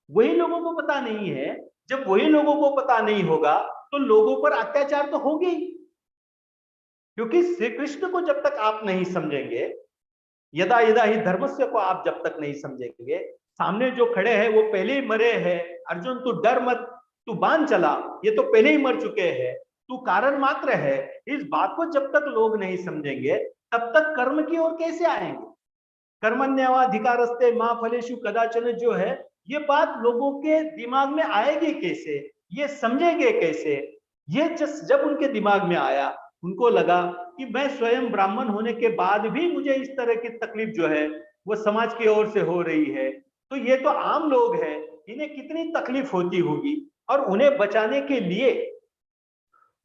वही लोगों को पता नहीं है। जब वही लोगों को पता नहीं होगा तो लोगों पर अत्याचार तो होगी, क्योंकि श्री कृष्ण को जब तक आप नहीं समझेंगे, यदा यदा ही धर्मस्य को आप जब तक नहीं समझेंगे, सामने जो खड़े हैं वो पहले ही मरे हैं, अर्जुन तू डर मत, तू बांध चला, ये तो पहले ही मर चुके हैं, तू कारण मात्र है, इस बात को जब तक लोग नहीं समझेंगे तब तक कर्म की ओर कैसे आएंगे? कर्मण्येवाधिकारस्ते मा फलेषु कदाचन जो है, ये बात लोगों के दिमाग में आएगी कैसे, ये समझेंगे कैसे? ये जब उनके दिमाग में आया, उनको लगा कि मैं स्वयं ब्राह्मण होने के बाद भी मुझे इस तरह की तकलीफ जो है वो समाज की ओर से हो रही है, तो ये तो आम लोग हैं, इन्हें कितनी तकलीफ होती होगी। और उन्हें बचाने के लिए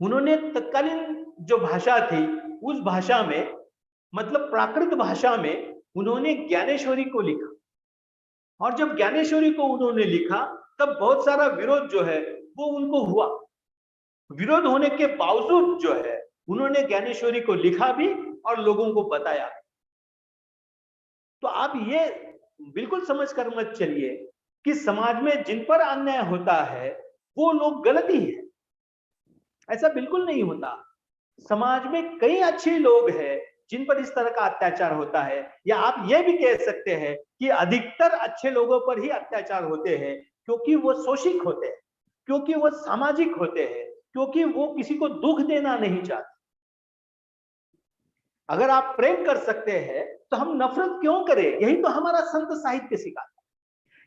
उन्होंने तत्कालीन जो भाषा थी उस भाषा में, मतलब प्राकृत भाषा में, उन्होंने ज्ञानेश्वरी को लिखा। और जब ज्ञानेश्वरी को उन्होंने लिखा तब बहुत सारा विरोध जो है वो उनको हुआ। विरोध होने के बावजूद जो है उन्होंने ज्ञानेश्वरी को लिखा भी और लोगों को बताया। तो आप ये बिल्कुल समझ कर मत चलिए कि समाज में जिन पर अन्याय होता है वो लोग गलत ही है, ऐसा बिल्कुल नहीं होता। समाज में कई अच्छे लोग हैं जिन पर इस तरह का अत्याचार होता है, या आप ये भी कह सकते हैं कि अधिकतर अच्छे लोगों पर ही अत्याचार होते हैं, क्योंकि वो शोषित होते हैं, क्योंकि वो सामाजिक होते हैं, क्योंकि वो किसी को दुख देना नहीं चाहते। अगर आप प्रेम कर सकते हैं तो हम नफरत क्यों करें? यही तो हमारा संत साहित्य सिखाता है,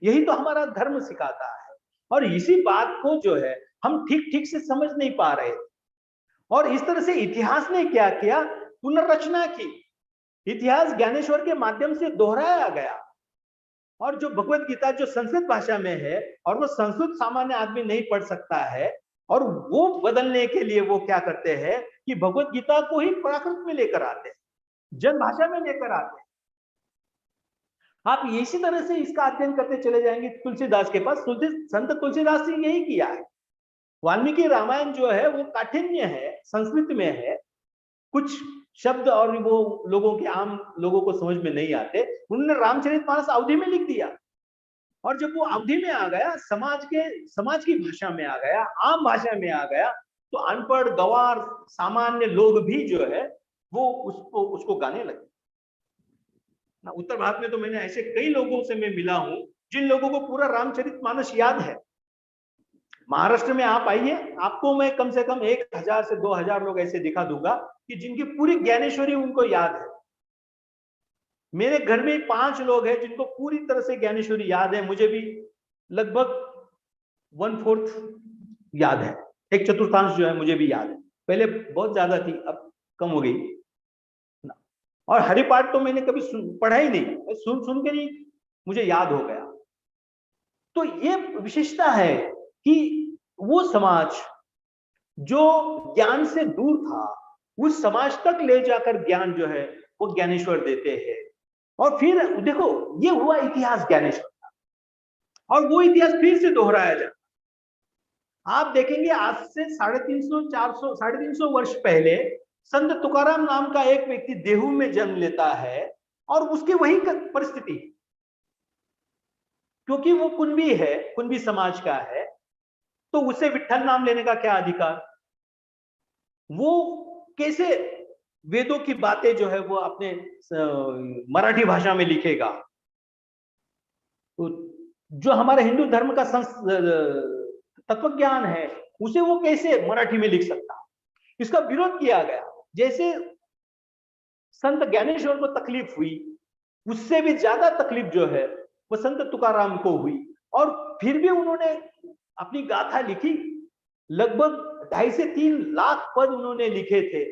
यही तो हमारा धर्म सिखाता है। और इसी बात को जो है हम ठीक ठीक से समझ नहीं पा रहे। और इस तरह से इतिहास ने क्या किया, पुनर्रचना की। इतिहास ज्ञानेश्वर के माध्यम से दोहराया गया। और जो भगवत गीता जो संस्कृत भाषा में है और वो संस्कृत सामान्य आदमी नहीं पढ़ सकता है, और वो बदलने के लिए वो क्या करते हैं कि भगवत गीता को ही प्राकृत में लेकर आते हैं, जन भाषा में लेकर आते हैं। आप इसी तरह से इसका अध्ययन करते चले जाएंगे तुलसीदास के पास। संत तुलसीदास ने यही किया है। वाल्मीकि रामायण जो है वो काठिन्य है, संस्कृत में है, कुछ शब्द और वो लोगों के आम लोगों को समझ में नहीं आते। उन्होंने रामचरितमानस अवधि में लिख दिया, और जब वो अवधि में आ गया, समाज की भाषा में आ गया, आम भाषा में आ गया, तो अनपढ़ गंवार सामान्य लोग भी जो है वो उसको गाने लगे ना। उत्तर भारत में तो मैंने ऐसे कई लोगों से मैं मिला हूं जिन लोगों को पूरा रामचरितमानस याद है। महाराष्ट्र में आप आइए, आपको मैं कम से कम 1000 से 2000 लोग ऐसे दिखा दूंगा कि जिनकी पूरी ज्ञानेश्वरी उनको याद है। मेरे घर में 5 लोग हैं जिनको पूरी तरह से ज्ञानेश्वरी याद है। मुझे भी लगभग 1/4 याद है, 1/4 जो है मुझे भी याद है। पहले बहुत ज्यादा थी, अब कम हो गई। और हरिपाठ तो मैंने कभी पढ़ा ही नहीं, सुन के नहीं मुझे याद हो गया। तो ये विशेषता है कि वो समाज जो ज्ञान से दूर था, उस समाज तक ले जाकर ज्ञान जो है वो ज्ञानेश्वर देते हैं। और फिर देखो, ये हुआ इतिहास ज्ञानेश्वर का, और वो इतिहास फिर से दोहराया जाता। आप देखेंगे आज से 350 वर्ष पहले संत तुकाराम नाम का एक व्यक्ति देहू में जन्म लेता है, और उसकी वही परिस्थिति, क्योंकि वो कुणबी है, कुणबी समाज का है, तो उसे विठ्ठल नाम लेने का क्या अधिकार? वो कैसे वेदों की बातें जो है वो अपने मराठी भाषा में लिखेगा? तो जो हमारे हिंदू धर्म का तत्व ज्ञान है उसे वो कैसे मराठी में लिख सकता? इसका विरोध किया गया। जैसे संत ज्ञानेश्वर को तकलीफ हुई, उससे भी ज्यादा तकलीफ जो है वो संत तुकाराम को हुई। और फिर भी उन्होंने अपनी गाथा लिखी। लगभग 2.5 से 3 लाख पद उन्होंने लिखे थे,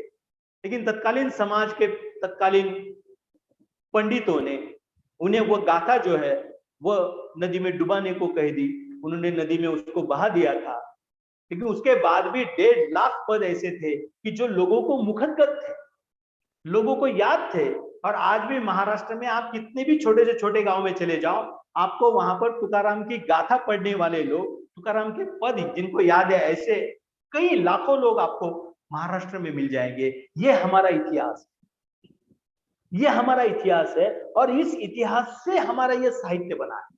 लेकिन तत्कालीन समाज के तत्कालीन पंडितों ने उन्हें वो गाथा जो है वो नदी में डुबाने को कह दी। उन्होंने नदी में उसको बहा दिया था, लेकिन उसके बाद भी 1.5 लाख पद ऐसे थे कि जो लोगों को मुखरगत थे, लोगों को याद थे। और आज भी महाराष्ट्र में आप कितने भी छोटे से छोटे गांव में चले जाओ, आपको वहां पर तुकाराम की गाथा पढ़ने वाले लोग, तुकाराम के पद जिनको याद है, ऐसे कई लाखों लोग आपको महाराष्ट्र में मिल जाएंगे। ये हमारा इतिहास, ये हमारा इतिहास है, और इस इतिहास से हमारा ये साहित्य बना है।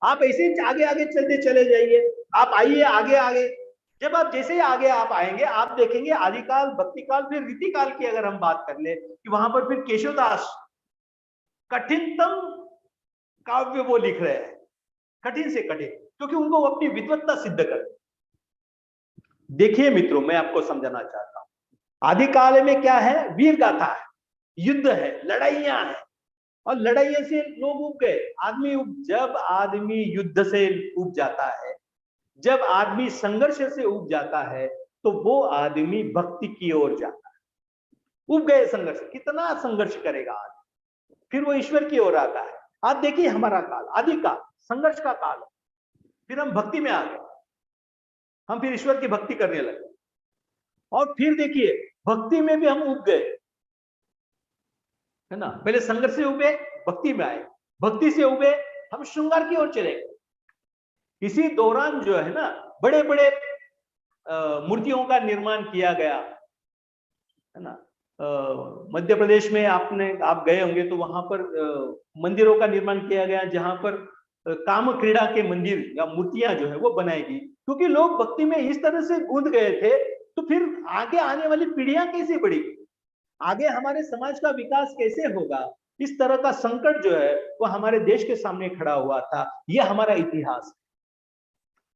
आप ऐसे आगे आगे चलते चले जाइए, आप आइए आगे आगे। जब आप जैसे आगे आप आएंगे, आप देखेंगे आदिकाल, भक्तिकाल, फिर रीतिकाल की अगर हम बात कर ले कि वहां पर फिर केशवदास कठिनतम काव्य वो लिख रहे हैं, कठिन से कठिन, क्योंकि उनको वो अपनी विद्वत्ता सिद्ध कर। देखिए मित्रों, मैं आपको समझाना चाहता हूं, आदिकाल में क्या है? वीर गाथा है, युद्ध है, लड़ाइयां हैं, और लड़ाइयों से लोग उब गए। जब आदमी युद्ध से उब जाता है, जब आदमी संघर्ष से उब जाता है, तो वो आदमी भक्ति की ओर जाता है। उब गए संघर्ष, कितना संघर्ष करेगा आदमी, फिर वो ईश्वर की ओर आता है। आप देखिए हमारा काल, आदिकाल संघर्ष का काल है, फिर हम भक्ति में आ गए, हम फिर ईश्वर की भक्ति करने लगे, और फिर देखिए भक्ति में भी हम उब गए, है ना। पहले संघर्ष से उबे, भक्ति में आए, भक्ति से उबे, हम श्रृंगार की ओर चले गए। इसी दौरान जो है ना, बड़े बड़े मूर्तियों का निर्माण किया गया, है ना। मध्य प्रदेश में आप गए होंगे तो वहां पर मंदिरों का निर्माण किया गया, जहां पर काम क्रीड़ा के मंदिर या मूर्तियां जो है वो बनाएगी, क्योंकि लोग भक्ति में इस तरह से गूंथ गए थे। तो फिर आगे आने वाली पीढ़ियां कैसे बढ़ेगी, आगे हमारे समाज का विकास कैसे होगा, इस तरह का संकट जो है वो हमारे देश के सामने खड़ा हुआ था। यह हमारा इतिहास है,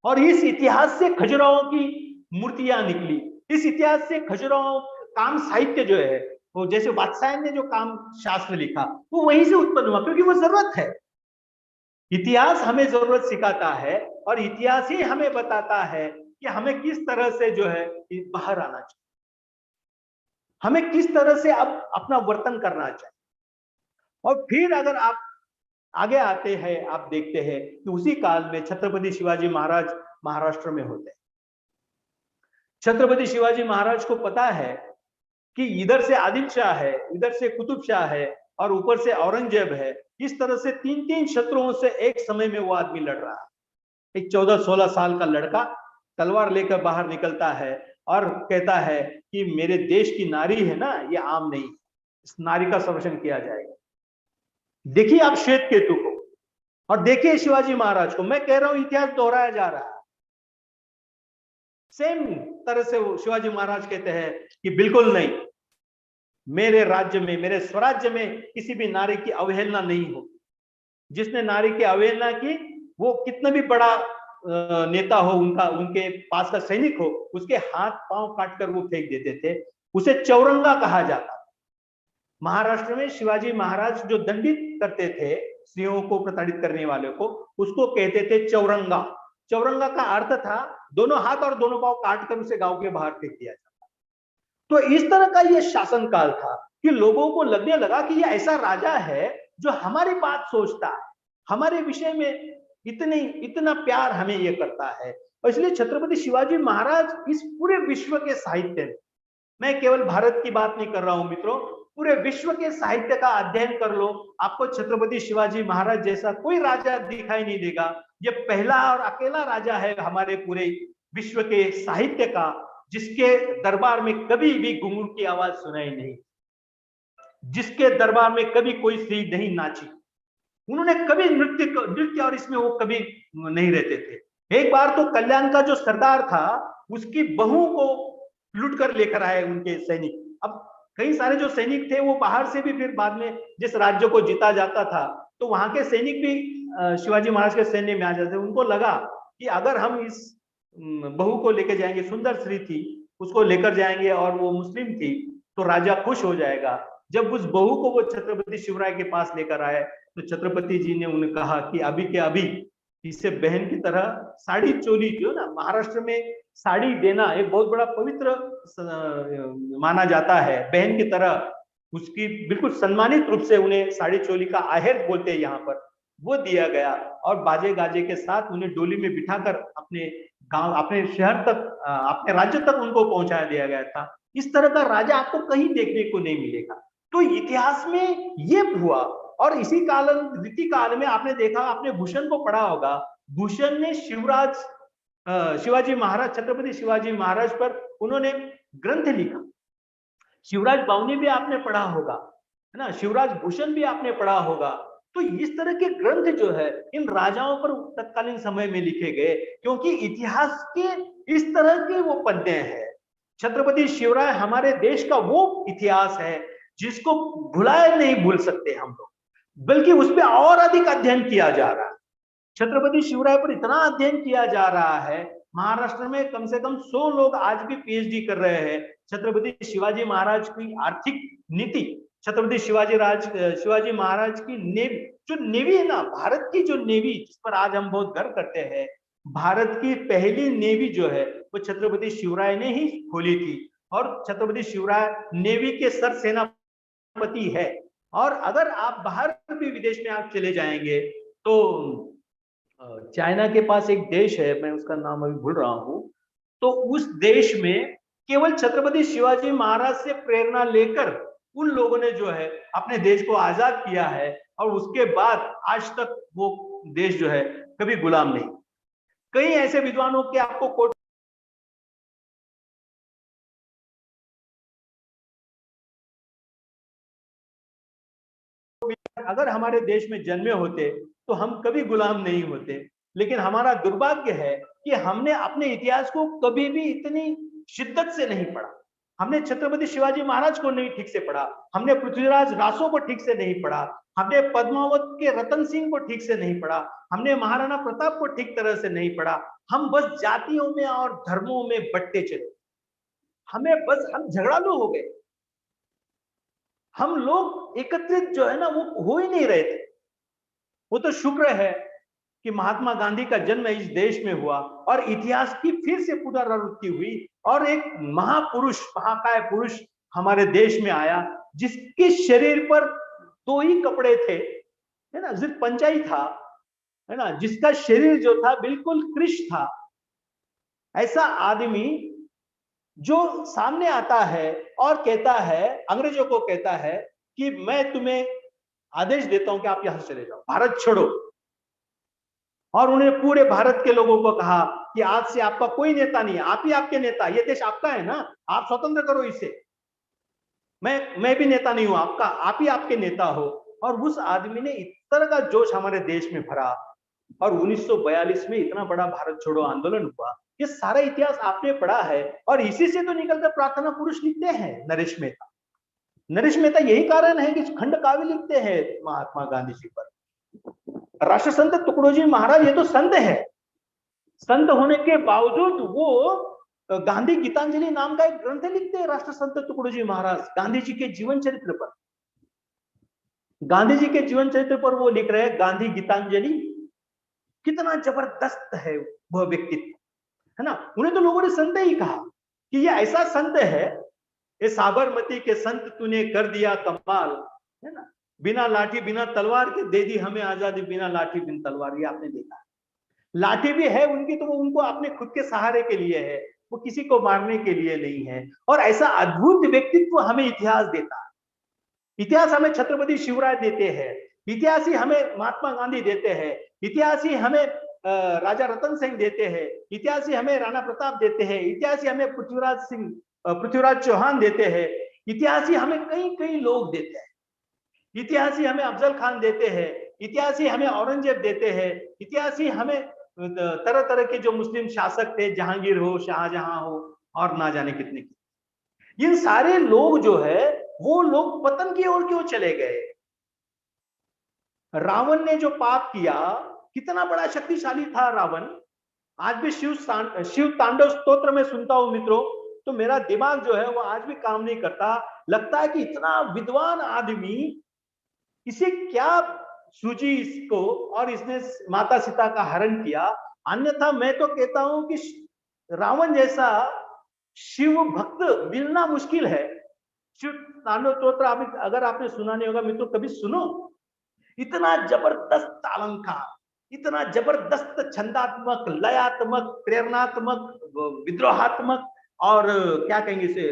और इस इतिहास से खजुराहो की मूर्तियां निकली, इस इतिहास से खजुराहो काम साहित्य जो है वो, जैसे वात्स्यायन ने जो काम शास्त्र लिखा, वो वहीं से उत्पन्न हुआ, क्योंकि वो जरूरत है। इतिहास हमें जरूरत सिखाता है, और इतिहास ही हमें बताता है कि हमें किस तरह से जो है बाहर आना चाहिए, हमें किस तरह से अब अपना वर्तन करना चाहिए। और फिर अगर आप आगे आते हैं, आप देखते हैं कि उसी काल में छत्रपति शिवाजी महाराज महाराष्ट्र में होते हैं। छत्रपति शिवाजी महाराज को पता है कि इधर से आदिल शाह है, इधर से कुतुब शाह है, और ऊपर से औरंगजेब है। इस तरह से तीन तीन शत्रुओं से एक समय में वो आदमी लड़ रहा है। एक 14-16 साल का लड़का तलवार लेकर बाहर निकलता है और कहता है कि मेरे देश की नारी है ना, ये आम नहीं, इस नारी का संरक्षण किया जाएगा। देखिए आप श्वेत केतु को, और देखिए शिवाजी महाराज को। मैं कह रहा हूं इतिहास दोहराया जा रहा है। सेम तरह से शिवाजी महाराज कहते हैं कि बिल्कुल नहीं, मेरे राज्य में, मेरे स्वराज्य में किसी भी नारी की अवहेलना नहीं हो। जिसने नारी की अवहेलना की, वो कितना भी बड़ा नेता हो, उनके पास का सैनिक हो, उसके हाथ पांव काटकर वो फेंक देते थे। उसे चौरंगा कहा जाता। महाराष्ट्र में शिवाजी महाराज जो दंडित करते थे स्त्रियों को, प्रताड़ित करने वाले को, उसको कहते थे चौरंगा। चौरंगा का अर्थ था दोनों हाथ और दोनों पांव काटकर उसे गांव के बाहर फेंक दिया जाता। तो इस तरह का यह शासन काल था कि लोगों को लगने लगा कि यह ऐसा राजा है जो हमारी बात सोचता है, हमारे विषय में इतना प्यार हमें ये करता है। और इसलिए छत्रपति शिवाजी महाराज इस पूरे विश्व के साहित्य में, मैं केवल भारत की बात नहीं कर रहा हूं मित्रों, पूरे विश्व के साहित्य का अध्ययन कर लो, आपको छत्रपति शिवाजी महाराज जैसा कोई राजा दिखाई नहीं देगा। ये पहला और अकेला राजा है हमारे पूरे विश्व के साहित्य का जिसके दरबार में कभी भी घुंघरू की आवाज सुनाई नहीं, जिसके दरबार में कभी कोई स्त्री नहीं नाची। उन्होंने कभी नृत्य और इसमें वो कभी नहीं रहते थे। एक बार तो कल्याण का जो सरदार था, उसकी बहू को लूट कर लेकर आए उनके सैनिक। अब कई सारे जो सैनिक थे वो बाहर से भी, फिर बाद में जिस राज्य को जीता जाता था तो वहां के सैनिक भी शिवाजी महाराज के सैन्य में आ जाते। उनको लगा कि अगर हम इस बहू को लेकर जाएंगे, सुंदर स्त्री थी, उसको लेकर जाएंगे और वो मुस्लिम थी, तो राजा खुश हो जाएगा। जब उस बहू को वो छत्रपति शिवराय के पास लेकर आए तो छत्रपति जी ने उन्हें कहा कि अभी के अभी इसे बहन की तरह साड़ी चोली, जो ना महाराष्ट्र में साड़ी देना एक बहुत बड़ा पवित्र माना जाता है, बहन की तरह उसकी बिल्कुल सम्मानित रूप से उन्हें साड़ी चोली का आहेर बोलते हैं यहाँ पर, वो दिया गया। और बाजे गाजे के साथ उन्हें डोली में बिठाकर अपने गांव, अपने शहर तक, अपने राज्य तक उनको पहुंचा दिया गया था। इस तरह का राजा आपको कहीं देखने को नहीं मिलेगा। तो इतिहास में ये हुआ। और इसी काल, रीति काल में आपने देखा, आपने भूषण को पढ़ा होगा, भूषण ने शिवाजी महाराज, छत्रपति शिवाजी महाराज पर उन्होंने ग्रंथ लिखा। शिवराज बावनी भी आपने पढ़ा होगा, है ना, शिवराज भूषण भी आपने पढ़ा होगा। तो इस तरह के ग्रंथ जो है इन राजाओं पर तत्कालीन समय में लिखे गए, क्योंकि इतिहास के इस तरह के वो पन्ने हैं। छत्रपति शिवराय हमारे देश का वो इतिहास है जिसको भुलाए नहीं भूल सकते हम लोग। बल्कि उस पर और अधिक अध्ययन किया जा रहा है। छत्रपति शिवराय पर इतना अध्ययन किया जा रहा है, महाराष्ट्र में कम से कम 100 लोग आज भी पीएचडी कर रहे हैं छत्रपति शिवाजी महाराज की आर्थिक नीति, छत्रपति शिवाजी महाराज की नेवी, जो नेवी है ना, भारत की जो नेवी जिस पर आज हम बहुत गर्व करते हैं, भारत की पहली नेवी जो है वो छत्रपति शिवराय ने ही खोली थी, और छत्रपति शिवराय नेवी के सर सेनापति है। और अगर आप बाहर भी विदेश में आप चले जाएंगे तो चाइना के पास एक देश है, मैं उसका नाम अभी भूल रहा हूं, तो उस देश में केवल छत्रपति शिवाजी महाराज से प्रेरणा लेकर उन लोगों ने जो है अपने देश को आजाद किया है, और उसके बाद आज तक वो देश जो है कभी गुलाम नहीं। कई ऐसे विद्वानों के आपको कोट अगर हमारे देश में जन्मे होते तो हम कभी गुलाम नहीं होते, लेकिन हमारा दुर्भाग्य है कि हमने अपने इतिहास को कभी भी इतनी शिद्दत से नहीं पढ़ा। हमने छत्रपति शिवाजी महाराज को नहीं ठीक से पढ़ा, हमने पृथ्वीराज रासो को ठीक से नहीं पढ़ा, हमने पद्मावत के रतन सिंह को ठीक से नहीं पढ़ा, हमने महाराणा प्रताप को ठीक तरह से नहीं पढ़ा। हम बस जातियों में और धर्मों में बंटते चले, हम झगड़ालू हो गए। हम लोग एकत्रित जो है ना वो हो ही नहीं रहे थे। वो तो शुक्र है कि महात्मा गांधी का जन्म इस देश में हुआ और इतिहास की फिर से पुनरावृत्ति हुई, और एक महापुरुष, महाकाय पुरुष हमारे देश में आया, जिसके शरीर पर 2 ही कपड़े थे, है ना, सिर्फ पंचा ही था, है ना, जिसका शरीर जो था बिल्कुल कृश था। ऐसा आदमी जो सामने आता है और कहता है, अंग्रेजों को कहता है कि मैं तुम्हें आदेश देता हूं कि आप यहां से चले जाओ, भारत छोड़ो। और उन्होंने पूरे भारत के लोगों को कहा कि आज से आपका कोई नेता नहीं है, आप ही आपके नेता, ये देश आपका है ना, आप स्वतंत्र करो इसे, मैं भी नेता नहीं हूं आपका, आप ही आपके नेता हो। और उस आदमी ने इस तरह का जोश हमारे देश में भरा, और 1942 में इतना बड़ा भारत छोड़ो आंदोलन हुआ। ये सारा इतिहास आपने पढ़ा है, और इसी से तो निकलकर प्रार्थना पुरुष लिखते हैं नरेश मेहता। नरेश मेहता यही कारण है कि खंड काव्य लिखते हैं महात्मा गांधी जी पर। राष्ट्र संत तुकडोजी महाराज ये तो संत है, संत होने के बावजूद वो गांधी गीतांजलि नाम का एक ग्रंथ लिखते हैं राष्ट्र संत तुकडोजी महाराज, गांधी जी के जीवन चरित्र पर। गांधी जी के जीवन चरित्र पर वो लिख रहे हैं गांधी गीतांजलि। कितना जबरदस्त है वह व्यक्तित्व, है ना। उन्हें तो लोगों ने संत ही कहा कि ये ऐसा संत है, ये साबरमती के संत तूने कर दिया कमाल, है ना, बिना लाठी बिना तलवार के दे दी हमें आजादी, बिना लाठी बिन तलवार। ये आपने देखा, लाठी भी है उनकी तो वो उनको अपने खुद के सहारे के लिए है, वो किसी को मारने के लिए नहीं है। और ऐसा अद्भुत व्यक्तित्व हमें इतिहास देता है। इतिहास हमें छत्रपति शिवराय देते हैं, इतिहास ही हमें महात्मा गांधी देते हैं, इतिहास ही हमें राजा रतन सिंह देते हैं, इतिहास ही हमें राणा प्रताप देते हैं, इतिहास ही हमें पृथ्वीराज चौहान देते हैं, इतिहास ही हमें कई लोग देते हैं, इतिहास ही हमें अफजल खान देते हैं, इतिहास ही हमें औरंगजेब देते हैं, इतिहास ही हमें तरह तरह के जो मुस्लिम शासक थे, जहांगीर हो, शाहजहां हो, और ना जाने कितने। ये सारे लोग जो है वो लोग पतन की ओर क्यों चले गए? रावण ने जो पाप किया, कितना बड़ा शक्तिशाली था रावण। आज भी शिव तांडव स्तोत्र में सुनता हूं मित्रों, तो मेरा दिमाग जो है वो आज भी काम नहीं करता। लगता है कि इतना विद्वान आदमी, इसे क्या सूझी इसको, और इसने माता सीता का हरण किया। अन्यथा मैं तो कहता हूं कि रावण जैसा शिव भक्त मिलना मुश्किल है। शिव तांडव स्तोत्र अगर आपने सुना नहीं होगा मित्रों, कभी सुनो। इतना जबरदस्त अलंकार, इतना जबरदस्त छंदात्मक, लयात्मक, प्रेरणात्मक, विद्रोहात्मक, और क्या कहेंगे इसे,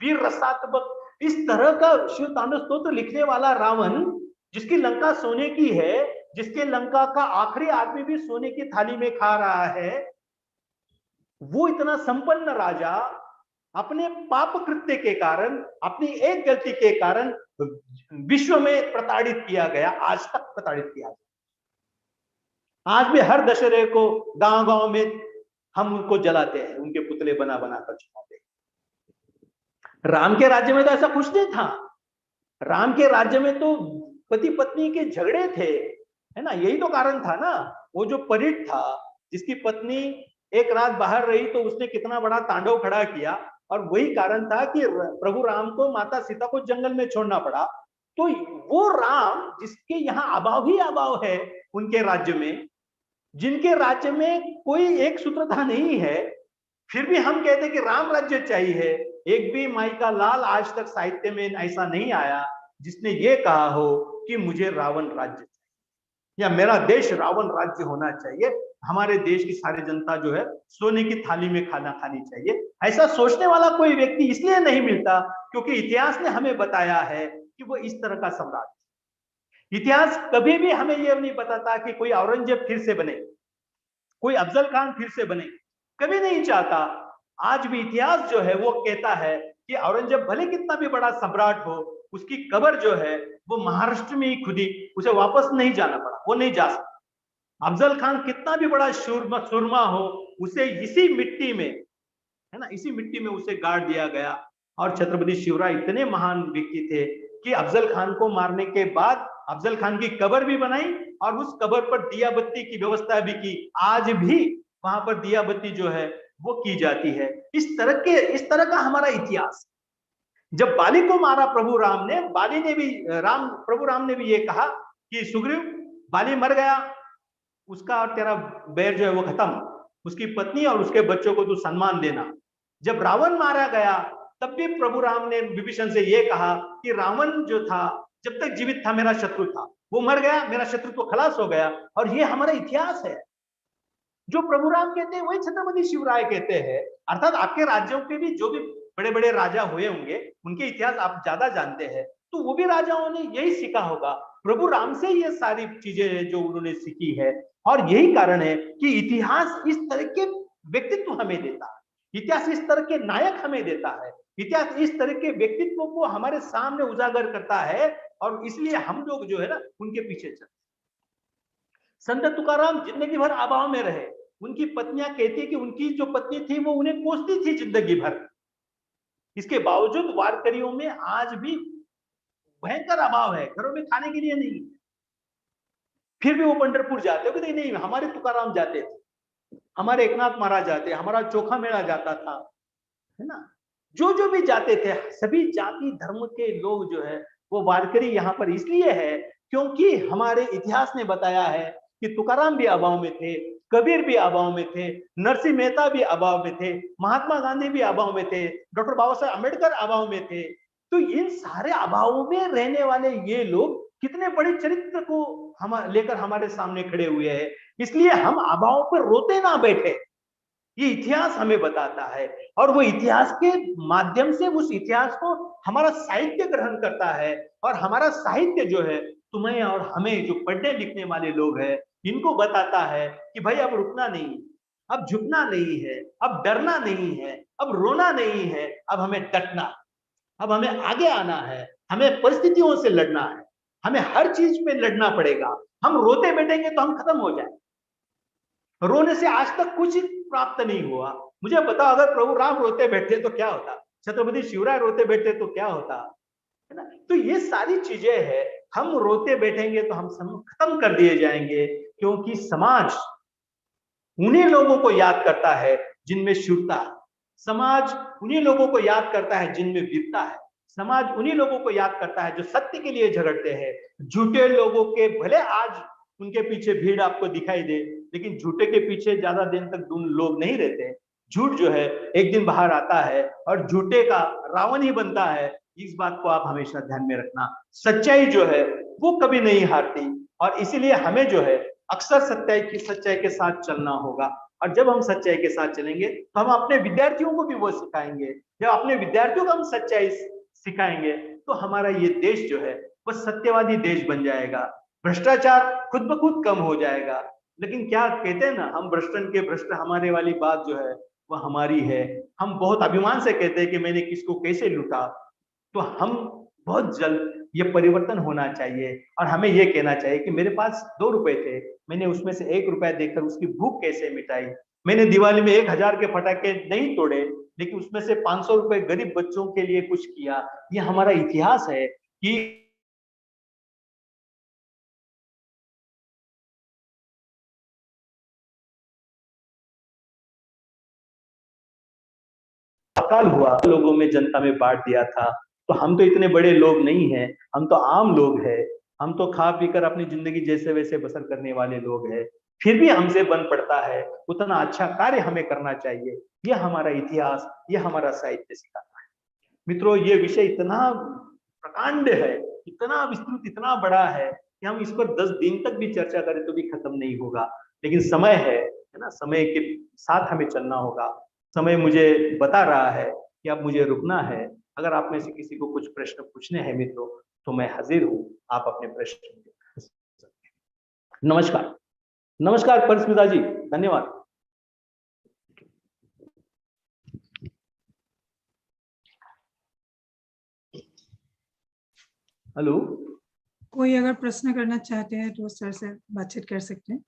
वीर रसात्मक, इस तरह का शिव तांडव स्तोत्र लिखने वाला रावण, जिसकी लंका सोने की है, जिसके लंका का आखिरी आदमी भी सोने की थाली में खा रहा है, वो इतना संपन्न राजा अपने पाप कृत्य के कारण, अपनी एक गलती के कारण विश्व में प्रताड़ित किया गया, आज तक प्रताड़ित किया गया। आज भी हर दशहरे को गांव-गांव में हम उनको जलाते हैं, उनके पुतले बना कर जलाते हैं। राम के राज्य में तो ऐसा कुछ नहीं था। राम के राज्य में तो पति पत्नी के झगड़े थे, है ना, यही तो कारण था ना। वो जो परीट था, जिसकी पत्नी एक रात बाहर रही तो उसने कितना बड़ा तांडव खड़ा किया, और वही कारण था कि प्रभु राम को माता सीता को जंगल में छोड़ना पड़ा। तो वो राम जिसके यहाँ अभाव ही अभाव है उनके राज्य में, जिनके राज्य में कोई एक सूत्रता नहीं है, फिर भी हम कहते हैं कि राम राज्य चाहिए। एक भी माई का लाल आज तक साहित्य में ऐसा नहीं आया जिसने ये कहा हो कि मुझे रावण राज्य चाहिए या मेरा देश रावण राज्य होना चाहिए, हमारे देश की सारी जनता जो है सोने की थाली में खाना खानी चाहिए। ऐसा सोचने वाला कोई व्यक्ति इसलिए नहीं मिलता क्योंकि इतिहास ने हमें बताया है कि वो इस तरह का सम्राट। इतिहास कभी भी हमें यह नहीं बताता कि कोई औरंगजेब फिर से बने, कोई अफजल खान फिर से बने, कभी नहीं चाहता। आज भी इतिहास जो है वो कहता है कि औरंगजेब भले कितना भी बड़ा सम्राट हो, उसकी कब्र जो है वो महाराष्ट्र में ही खुदी, उसे वापस नहीं जाना पड़ा, वो नहीं जा सकता। अफजल खान कितना भी बड़ा सुरमा हो, उसे इसी मिट्टी में, है ना, इसी मिट्टी में उसे गाड़ दिया गया। और छत्रपति शिवराय इतने महान व्यक्ति थे कि अफजल खान को मारने के बाद अफजल खान की कब्र भी बनाई और उस कब्र पर दिया बत्ती की व्यवस्था भी की। आज भी वहां पर दिया बत्ती जो है वो की जाती है। इस तरह का हमारा इतिहास। जब बाली को मारा प्रभु राम ने, प्रभु राम ने भी ये कहा कि सुग्रीव, बाली मर गया, उसका और तेरा बैर जो है वो खत्म, उसकी पत्नी और उसके बच्चों को तू सम्मान देना। जब रावण मारा गया तब भी प्रभु राम ने विभीषण से ये कहा कि रावण जो था जब तक जीवित था मेरा शत्रु था, वो मर गया, मेरा शत्रु तो खलास हो गया। और ये हमारा इतिहास है। जो प्रभु राम कहते हैं वही छत्रपति शिवराय कहते हैं। अर्थात आपके राज्यों के भी जो भी बड़े बड़े राजा हुए होंगे, उनके इतिहास आप ज्यादा जानते हैं, तो वो भी राजाओं ने यही सीखा होगा। प्रभु राम से ये सारी चीजें जो उन्होंने सीखी है, और यही कारण है कि इतिहास इस तरह के व्यक्तित्व हमें देता है, इतिहास इस तरह के नायक हमें देता है, इतिहास इस तरह के व्यक्तित्व को हमारे सामने उजागर करता है, और इसलिए हम लोग जो है ना उनके पीछे चलते। संत तुकाराम जिंदगी भर अभाव में रहे। उनकी पत्नियां कहती है कि उनकी जो पत्नी थी वो उन्हें कोसती थी जिंदगी भर। इसके बावजूद वारकरियों में आज भी भयंकर अभाव है, घरों में खाने के लिए नहीं, फिर भी वो पंढरपुर जाते हो कि नहीं, हमारे तुकाराम जाते थे, हमारे एकनाथ महाराज जाते, हमारा चोखा मेला जाता था, है ना। जो भी जाते थे, सभी जाति धर्म के लोग जो है वो वारकरी यहाँ पर इसलिए है क्योंकि हमारे इतिहास ने बताया है कि तुकाराम भी अभाव में थे, कबीर भी अभाव में थे, नरसिंह मेहता भी अभाव में थे, महात्मा गांधी भी अभाव में थे, डॉक्टर बाबा साहेब अम्बेडकर अभाव में थे। तो इन सारे अभावों में रहने वाले ये लोग कितने बड़े चरित्र को हम लेकर हमारे सामने खड़े हुए हैं। इसलिए हम अभाव पर रोते ना बैठे, ये इतिहास हमें बताता है, और वो इतिहास के माध्यम से उस इतिहास को हमारा साहित्य ग्रहण करता है। और हमारा साहित्य जो है तुम्हें और हमें जो पढ़ने लिखने वाले लोग हैं इनको बताता है कि भाई अब रुकना नहीं, अब झुकना नहीं है, अब डरना नहीं है, अब रोना नहीं है, अब हमें डटना, अब हमें आगे आना है, हमें परिस्थितियों से लड़ना है, हमें हर चीज पे लड़ना पड़ेगा। हम रोते बैठेंगे तो हम खत्म हो जाए। रोने से आज तक कुछ प्राप्त नहीं हुआ। मुझे बताओ, अगर प्रभु राम रोते बैठते तो क्या होता, छत्रपति शिवराय रोते बैठते तो क्या होता, है ना। तो ये सारी चीजें हैं, हम रोते बैठेंगे तो हम खत्म कर दिए जाएंगे, क्योंकि समाज उन्हीं लोगों को याद करता है जिनमें शूरता है, समाज उन्हीं लोगों को याद करता है जिनमें वीरता है, समाज उन्हीं लोगों को याद करता है जो सत्य के लिए झगड़ते हैं। झूठे लोगों के भले आज उनके पीछे भीड़ आपको दिखाई दे, लेकिन झूठे के पीछे ज्यादा दिन तक लोग नहीं रहते। झूठ जो है एक दिन बाहर आता है और झूठे का रावण ही बनता है। इस बात को आप हमेशा ध्यान में रखना। सच्चाई जो है वो कभी नहीं हारती, और इसीलिए हमें जो है अक्सर सच्चाई के साथ चलना होगा। और जब हम सच्चाई के साथ चलेंगे तो हम अपने विद्यार्थियों को भी वो सिखाएंगे। जब अपने विद्यार्थियों को हम सच्चाई सिखाएंगे तो हमारा ये देश जो है वो सत्यवादी देश बन जाएगा। भ्रष्टाचार खुद ब खुद कम हो जाएगा। लेकिन क्या कहते हैं ना, हम भ्रष्टन के भ्रष्ट, हमारे वाली बात जो है वो हमारी है। हम बहुत अभिमान से कहते हैं कि मैंने किसको कैसे लूटा। तो हम बहुत जल्द ये परिवर्तन होना चाहिए, और हमें ये कहना चाहिए कि मेरे पास 2 रुपए थे, मैंने उसमें से 1 रुपया देकर उसकी भूख कैसे मिटाई। मैंने दिवाली में 1000 के पटाखे नहीं तोड़े, लेकिन उसमें से 500 रुपए गरीब बच्चों के लिए कुछ किया। ये हमारा इतिहास है कि अकाल हुआ, लोगों में जनता में बांट दिया था। तो हम तो इतने बड़े लोग नहीं हैं, हम तो आम लोग हैं, हम तो खा पी कर अपनी जिंदगी जैसे वैसे बसर करने वाले लोग हैं। फिर भी हमसे बन पड़ता है, उतना अच्छा कार्य हमें करना चाहिए। यह हमारा इतिहास, यह हमारा साहित्य सिखाता है। मित्रों, ये विषय इतना प्रकांड है, इतना विस्तृत, इतना बड़ा है कि हम इस पर 10 दिन तक भी चर्चा करें तो भी खत्म नहीं होगा। लेकिन समय है ना, समय के साथ हमें चलना होगा। समय मुझे बता रहा है कि अब मुझे रुकना है। अगर आप में से किसी को कुछ प्रश्न पूछने हैं मित्रों, तो मैं हाजिर हूं, आप अपने प्रश्न। नमस्कार। नमस्कार परस्मिता जी, धन्यवाद। हेलो, कोई अगर प्रश्न करना चाहते हैं तो सर से बातचीत कर सकते हैं।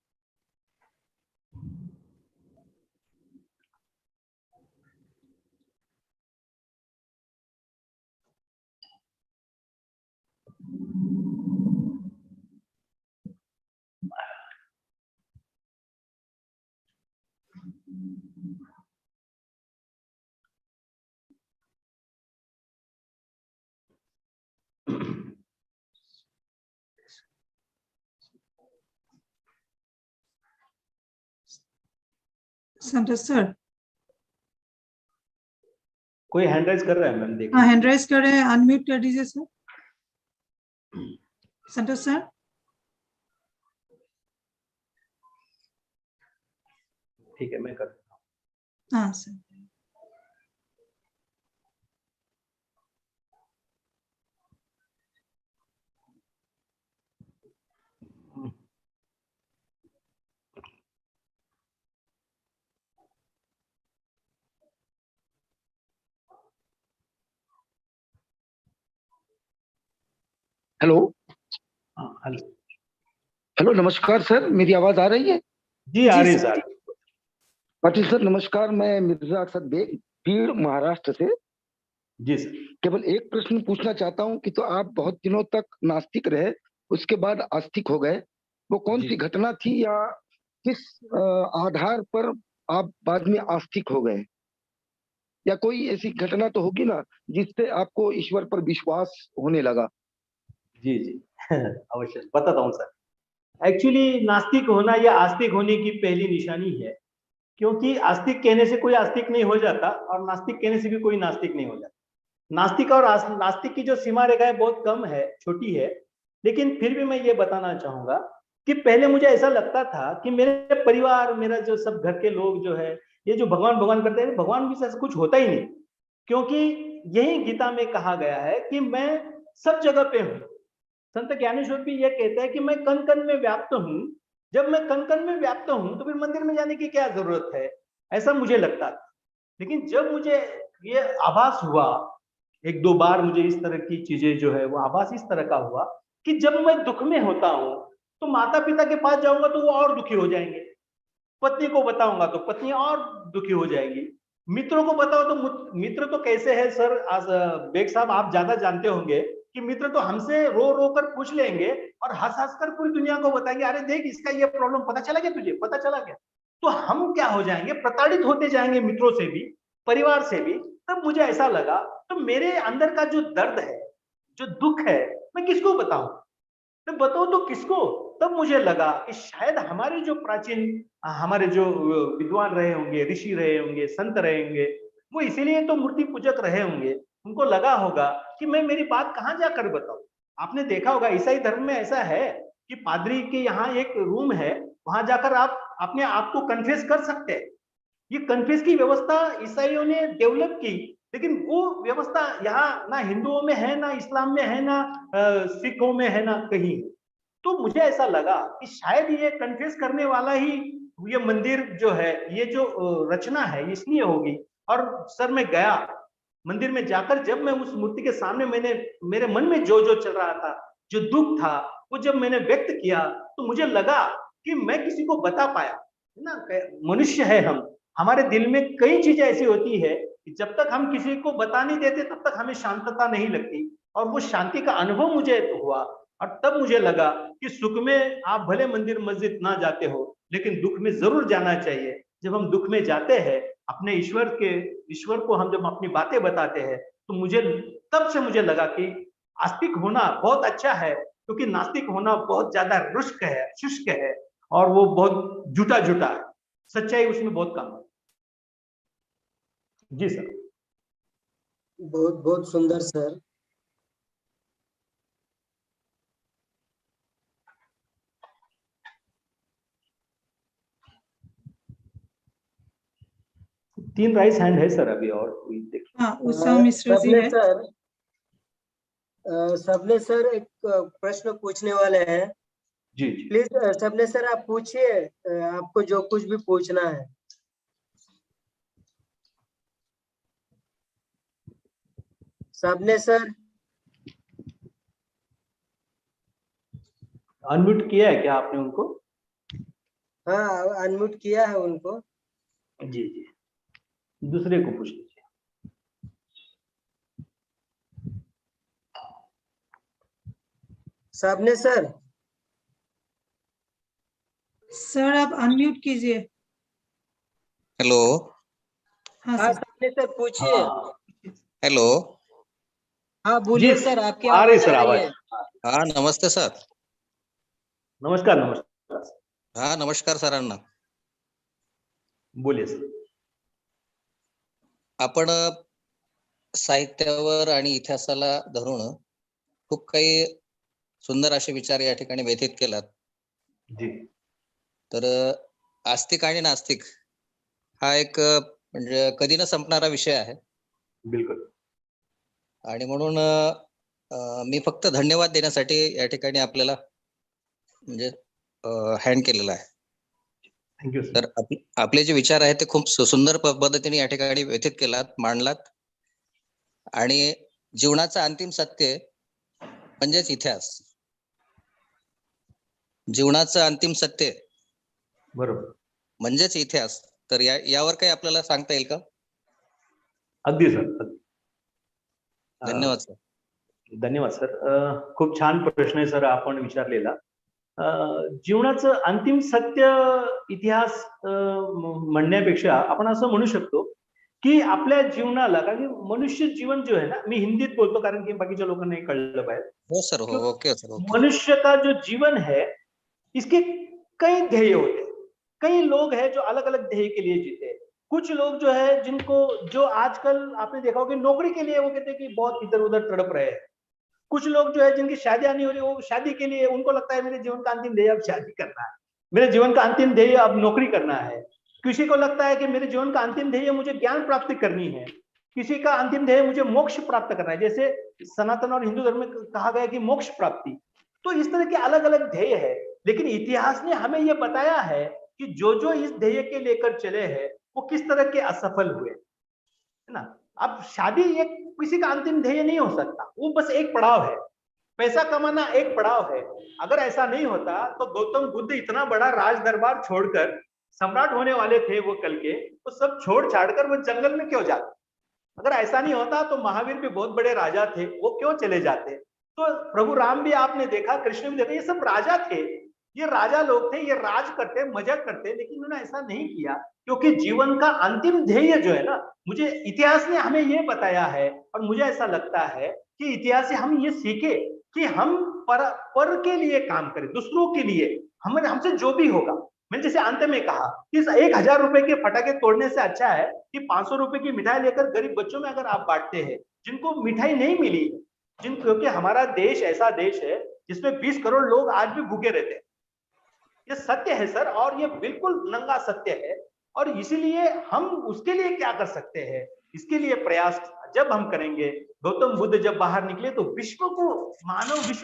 संतोष सर, कोई हैंड राइज कर रहा है मैम? देखिए, हाँ हैंड राइज कर रहे हैं, अनम्यूट कर दीजिए सर। संतोष सर, ठीक है, मैं कर देता हाँ सर। हूँ। हेलो। हाँ, हेलो हेलो, नमस्कार सर, मेरी आवाज आ रही है? जी, आ जी रही है सर। सर। पाटिल सर नमस्कार, मैं मिर्जा अरशद बेग, भीड़, महाराष्ट्र से। जी सर। केवल एक प्रश्न पूछना चाहता हूं कि तो आप बहुत दिनों तक नास्तिक रहे, उसके बाद आस्तिक हो गए, वो कौन जी। सी घटना थी या किस आधार पर आप बाद में आस्तिक हो गए? या कोई ऐसी घटना तो होगी ना जिससे आपको ईश्वर पर विश्वास होने लगा? जी जी अवश्य बताता हूँ सर। एक्चुअली नास्तिक होना या आस्तिक होने की पहली निशानी है, क्योंकि आस्तिक कहने से कोई आस्तिक नहीं हो जाता और नास्तिक कहने से भी कोई नास्तिक नहीं हो जाता। नास्तिक और नास्तिक की जो सीमा रेखा है बहुत कम है, छोटी है। लेकिन फिर भी मैं ये बताना चाहूंगा कि पहले मुझे ऐसा लगता था कि मेरे परिवार, मेरा जो सब घर के लोग जो है, ये जो भगवान भगवान करते हैं, भगवान भी ऐसा कुछ होता ही नहीं। क्योंकि यही गीता में कहा गया है कि मैं सब जगह पे हूँ। संत ज्ञानेश्वर भी ये कहते हैं कि मैं कण कण में व्याप्त हूँ। जब मैं कण कण में व्याप्त हूँ तो फिर मंदिर में जाने की क्या जरूरत है, ऐसा मुझे लगता था। लेकिन जब मुझे ये आभास हुआ, एक दो बार मुझे इस तरह की चीजें जो है वो आभास इस तरह का हुआ कि जब मैं दुख में होता हूँ तो माता पिता के पास जाऊंगा तो वो और दुखी हो जाएंगे, पत्नी को बताऊंगा तो पत्नी और दुखी हो जाएगी, मित्रों को बताओ तो मित्र तो कैसे है सर, आज बेग साहब आप ज्यादा जानते होंगे कि मित्र तो हमसे रो रो कर पूछ लेंगे और हंस हंस कर पूरी दुनिया को बताएंगे, अरे देख इसका ये प्रॉब्लम पता चला गया तुझे, पता चला गया। तो हम क्या हो जाएंगे, प्रताड़ित होते जाएंगे मित्रों से भी, परिवार से भी। तब मुझे ऐसा लगा तो मेरे अंदर का जो दर्द है, जो दुख है, मैं किसको बताऊं, मैं बताऊं तो किसको। तब मुझे लगा कि शायद हमारे जो प्राचीन, हमारे जो विद्वान रहे होंगे, ऋषि रहे होंगे, संत रहे होंगे, वो इसीलिए तो मूर्ति पूजक रहे होंगे। उनको लगा होगा कि मैं मेरी बात कहाँ जाकर बताऊं। आपने देखा होगा ईसाई धर्म में ऐसा है कि पादरी के यहाँ एक रूम है, वहां जाकर आप अपने आप को कन्फेस कर सकते हैं। ये कन्फेस की व्यवस्था ईसाइयों ने डेवलप की, लेकिन वो व्यवस्था यहाँ ना हिंदुओं में है, ना इस्लाम में है, ना सिखों में है, ना कहीं। तो मुझे ऐसा लगा कि शायद ये कन्फेस करने वाला ही ये मंदिर जो है, ये जो रचना है इसलिए होगी। और सर मैं गया मंदिर में, जाकर जब मैं उस मूर्ति के सामने, मैंने मेरे मन में जो जो चल रहा था, जो दुख था, वो जब मैंने व्यक्त किया तो मुझे लगा कि मैं किसी को बता पाया, है ना। मनुष्य है हम, हमारे दिल में कई चीजें ऐसी होती है कि जब तक हम किसी को बता नहीं देते तब तक हमें शांतता नहीं लगती। और वो शांति का अनुभव मुझे हुआ और तब मुझे लगा कि सुख में आप भले मंदिर मस्जिद ना जाते हो, लेकिन दुख में जरूर जाना चाहिए। जब हम दुख में जाते हैं अपने ईश्वर को हम जब अपनी बातें बताते हैं तो तब से मुझे लगा कि आस्तिक होना बहुत अच्छा है, क्योंकि नास्तिक होना बहुत ज्यादा शुष्क है और वो बहुत झूठा है, सच्चाई उसमें बहुत कम है। जी सर। बहुत बहुत सुंदर सर। तीन राइस हैंड है सर अभी, और कोई देखिए। हाँ, उषा मिश्रा जी है। सबने सर एक प्रश्न पूछने वाले हैं। जी। प्लीज सबने सर आप पूछिए, आपको जो कुछ भी पूछना है। सबने सर अनम्यूट किया है क्या आपने उनको? हाँ, अनम्यूट किया है उनको। जी। दूसरे को पूछ लीजिए। सबने सर आप अनम्यूट कीजिए। हेलो। हाँ हाँ सर। सबने सर पूछिए। हेलो। हाँ बोलिए जी सर, आपकी आ रही आवाज सर आ रही आवाज। है। हाँ नमस्ते सर। नमस्कार। हा नमस्कार सरांना. बोलिए सर। आपण साहित्यावर आणि इतिहासाला धरून खूप काही सुंदर असे विचार या ठिकाणी व्यथित केलात. जी. तर आस्तिक आणि नास्तिक हा एक म्हणजे कधी न संपणारा विषय आहे. बिलकुल. आणि म्हणून मी फक्त धन्यवाद देण्यासाठी या ठिकाणी आपल्याला म्हणजे हँड केलेला आहे. थँक्यू तर आपले जे विचार आहेत ते खूप सुंदर पद्धतीने या ठिकाणी व्यथित केलात, मांडलात. आणि जीवनाचं अंतिम सत्य म्हणजेच इतिहास. जीवनाचं अंतिम सत्य बरोबर म्हणजेच इतिहास. तर यावर काही आपल्याला सांगता येईल का? अगदी सर. धन्यवाद सर. धन्यवाद सर. खूप छान प्रश्न आहे सर आपण विचारलेला. जीवनाचं अंतिम सत्य इतिहास म्हणण्यापेक्षा आपण असं म्हणू शकतो की आपल्या जीवनाला, कारण की मनुष्य जीवन जो है ना, मी हिंदीत बोलतो कारण की बाकीच्या लोकांना हे कळलं पाहिजे. हो सर. हो. Okay sir. ओके. मनुष्य का जो जीवन है इसके कई ध्येय होते हैं. कई लोग हैं जो अलग अलग ध्येय के लिए जीते हैं. कुछ लोग जो है जो आजकल आपने देखा होगा नौकरी के लिए वो कहते हैं कि बहुत इधर उधर तड़प रहे हैं. कुछ लोग जो है जिनकी शादियां नहीं हो रही, वो शादी के लिए उनको लगता है मेरे जीवन का अंतिम ध्येय अब शादी करना है, मेरे जीवन का अंतिम ध्येय अब नौकरी करना है. किसी को लगता है कि मेरे जीवन का अंतिम ध्येय मुझे ज्ञान प्राप्ति करनी है. किसी का अंतिम ध्येय मुझे मोक्ष प्राप्त करना है, जैसे सनातन और हिंदू धर्म में कहा गया कि मोक्ष प्राप्ति. तो इस तरह के अलग अलग ध्येय है. लेकिन इतिहास ने हमें यह बताया है कि जो इस ध्येय के लेकर चले हैं वो किस तरह के असफल हुए, है ना. अब शादी एक किसी का अंतिम ध्येय नहीं हो सकता, वो बस एक पड़ाव है. पैसा कमाना एक पड़ाव है. अगर ऐसा नहीं होता तो गौतम बुद्ध इतना बड़ा राज दरबार छोड़कर, सम्राट होने वाले थे वो कल के, वो सब छोड़ छाड़कर वो जंगल में क्यों जाते? अगर ऐसा नहीं होता तो महावीर भी बहुत बड़े राजा थे, वो क्यों चले जाते? तो प्रभु राम भी आपने देखा, कृष्ण भी देखा, ये सब राजा थे, ये राजा लोग थे, ये राज करते, मजा करते, लेकिन उन्होंने ऐसा नहीं किया क्योंकि जीवन का अंतिम ध्येय जो है ना, मुझे इतिहास ने हमें ये बताया है और मुझे ऐसा लगता है कि इतिहास से हम ये सीखे कि हम पर के लिए काम करें, दूसरों के लिए. हमसे जो भी होगा, मैंने जैसे अंत में कहा कि 1000 रुपए के फटाके तोड़ने से अच्छा है कि 500 रुपए की मिठाई लेकर गरीब बच्चों में अगर आप बांटते हैं जिनको मिठाई नहीं मिली, क्योंकि हमारा देश ऐसा देश है जिसमें 20 करोड़ लोग आज भी भूखे रहते हैं. ये सत्य है सर, और ये बिल्कुल नंगा सत्य है. और इसीलिए हम उसके लिए क्या कर सकते हैं, इसके लिए प्रयास जब हम करेंगे. गौतम बुद्ध जब बाहर निकले तो विश्व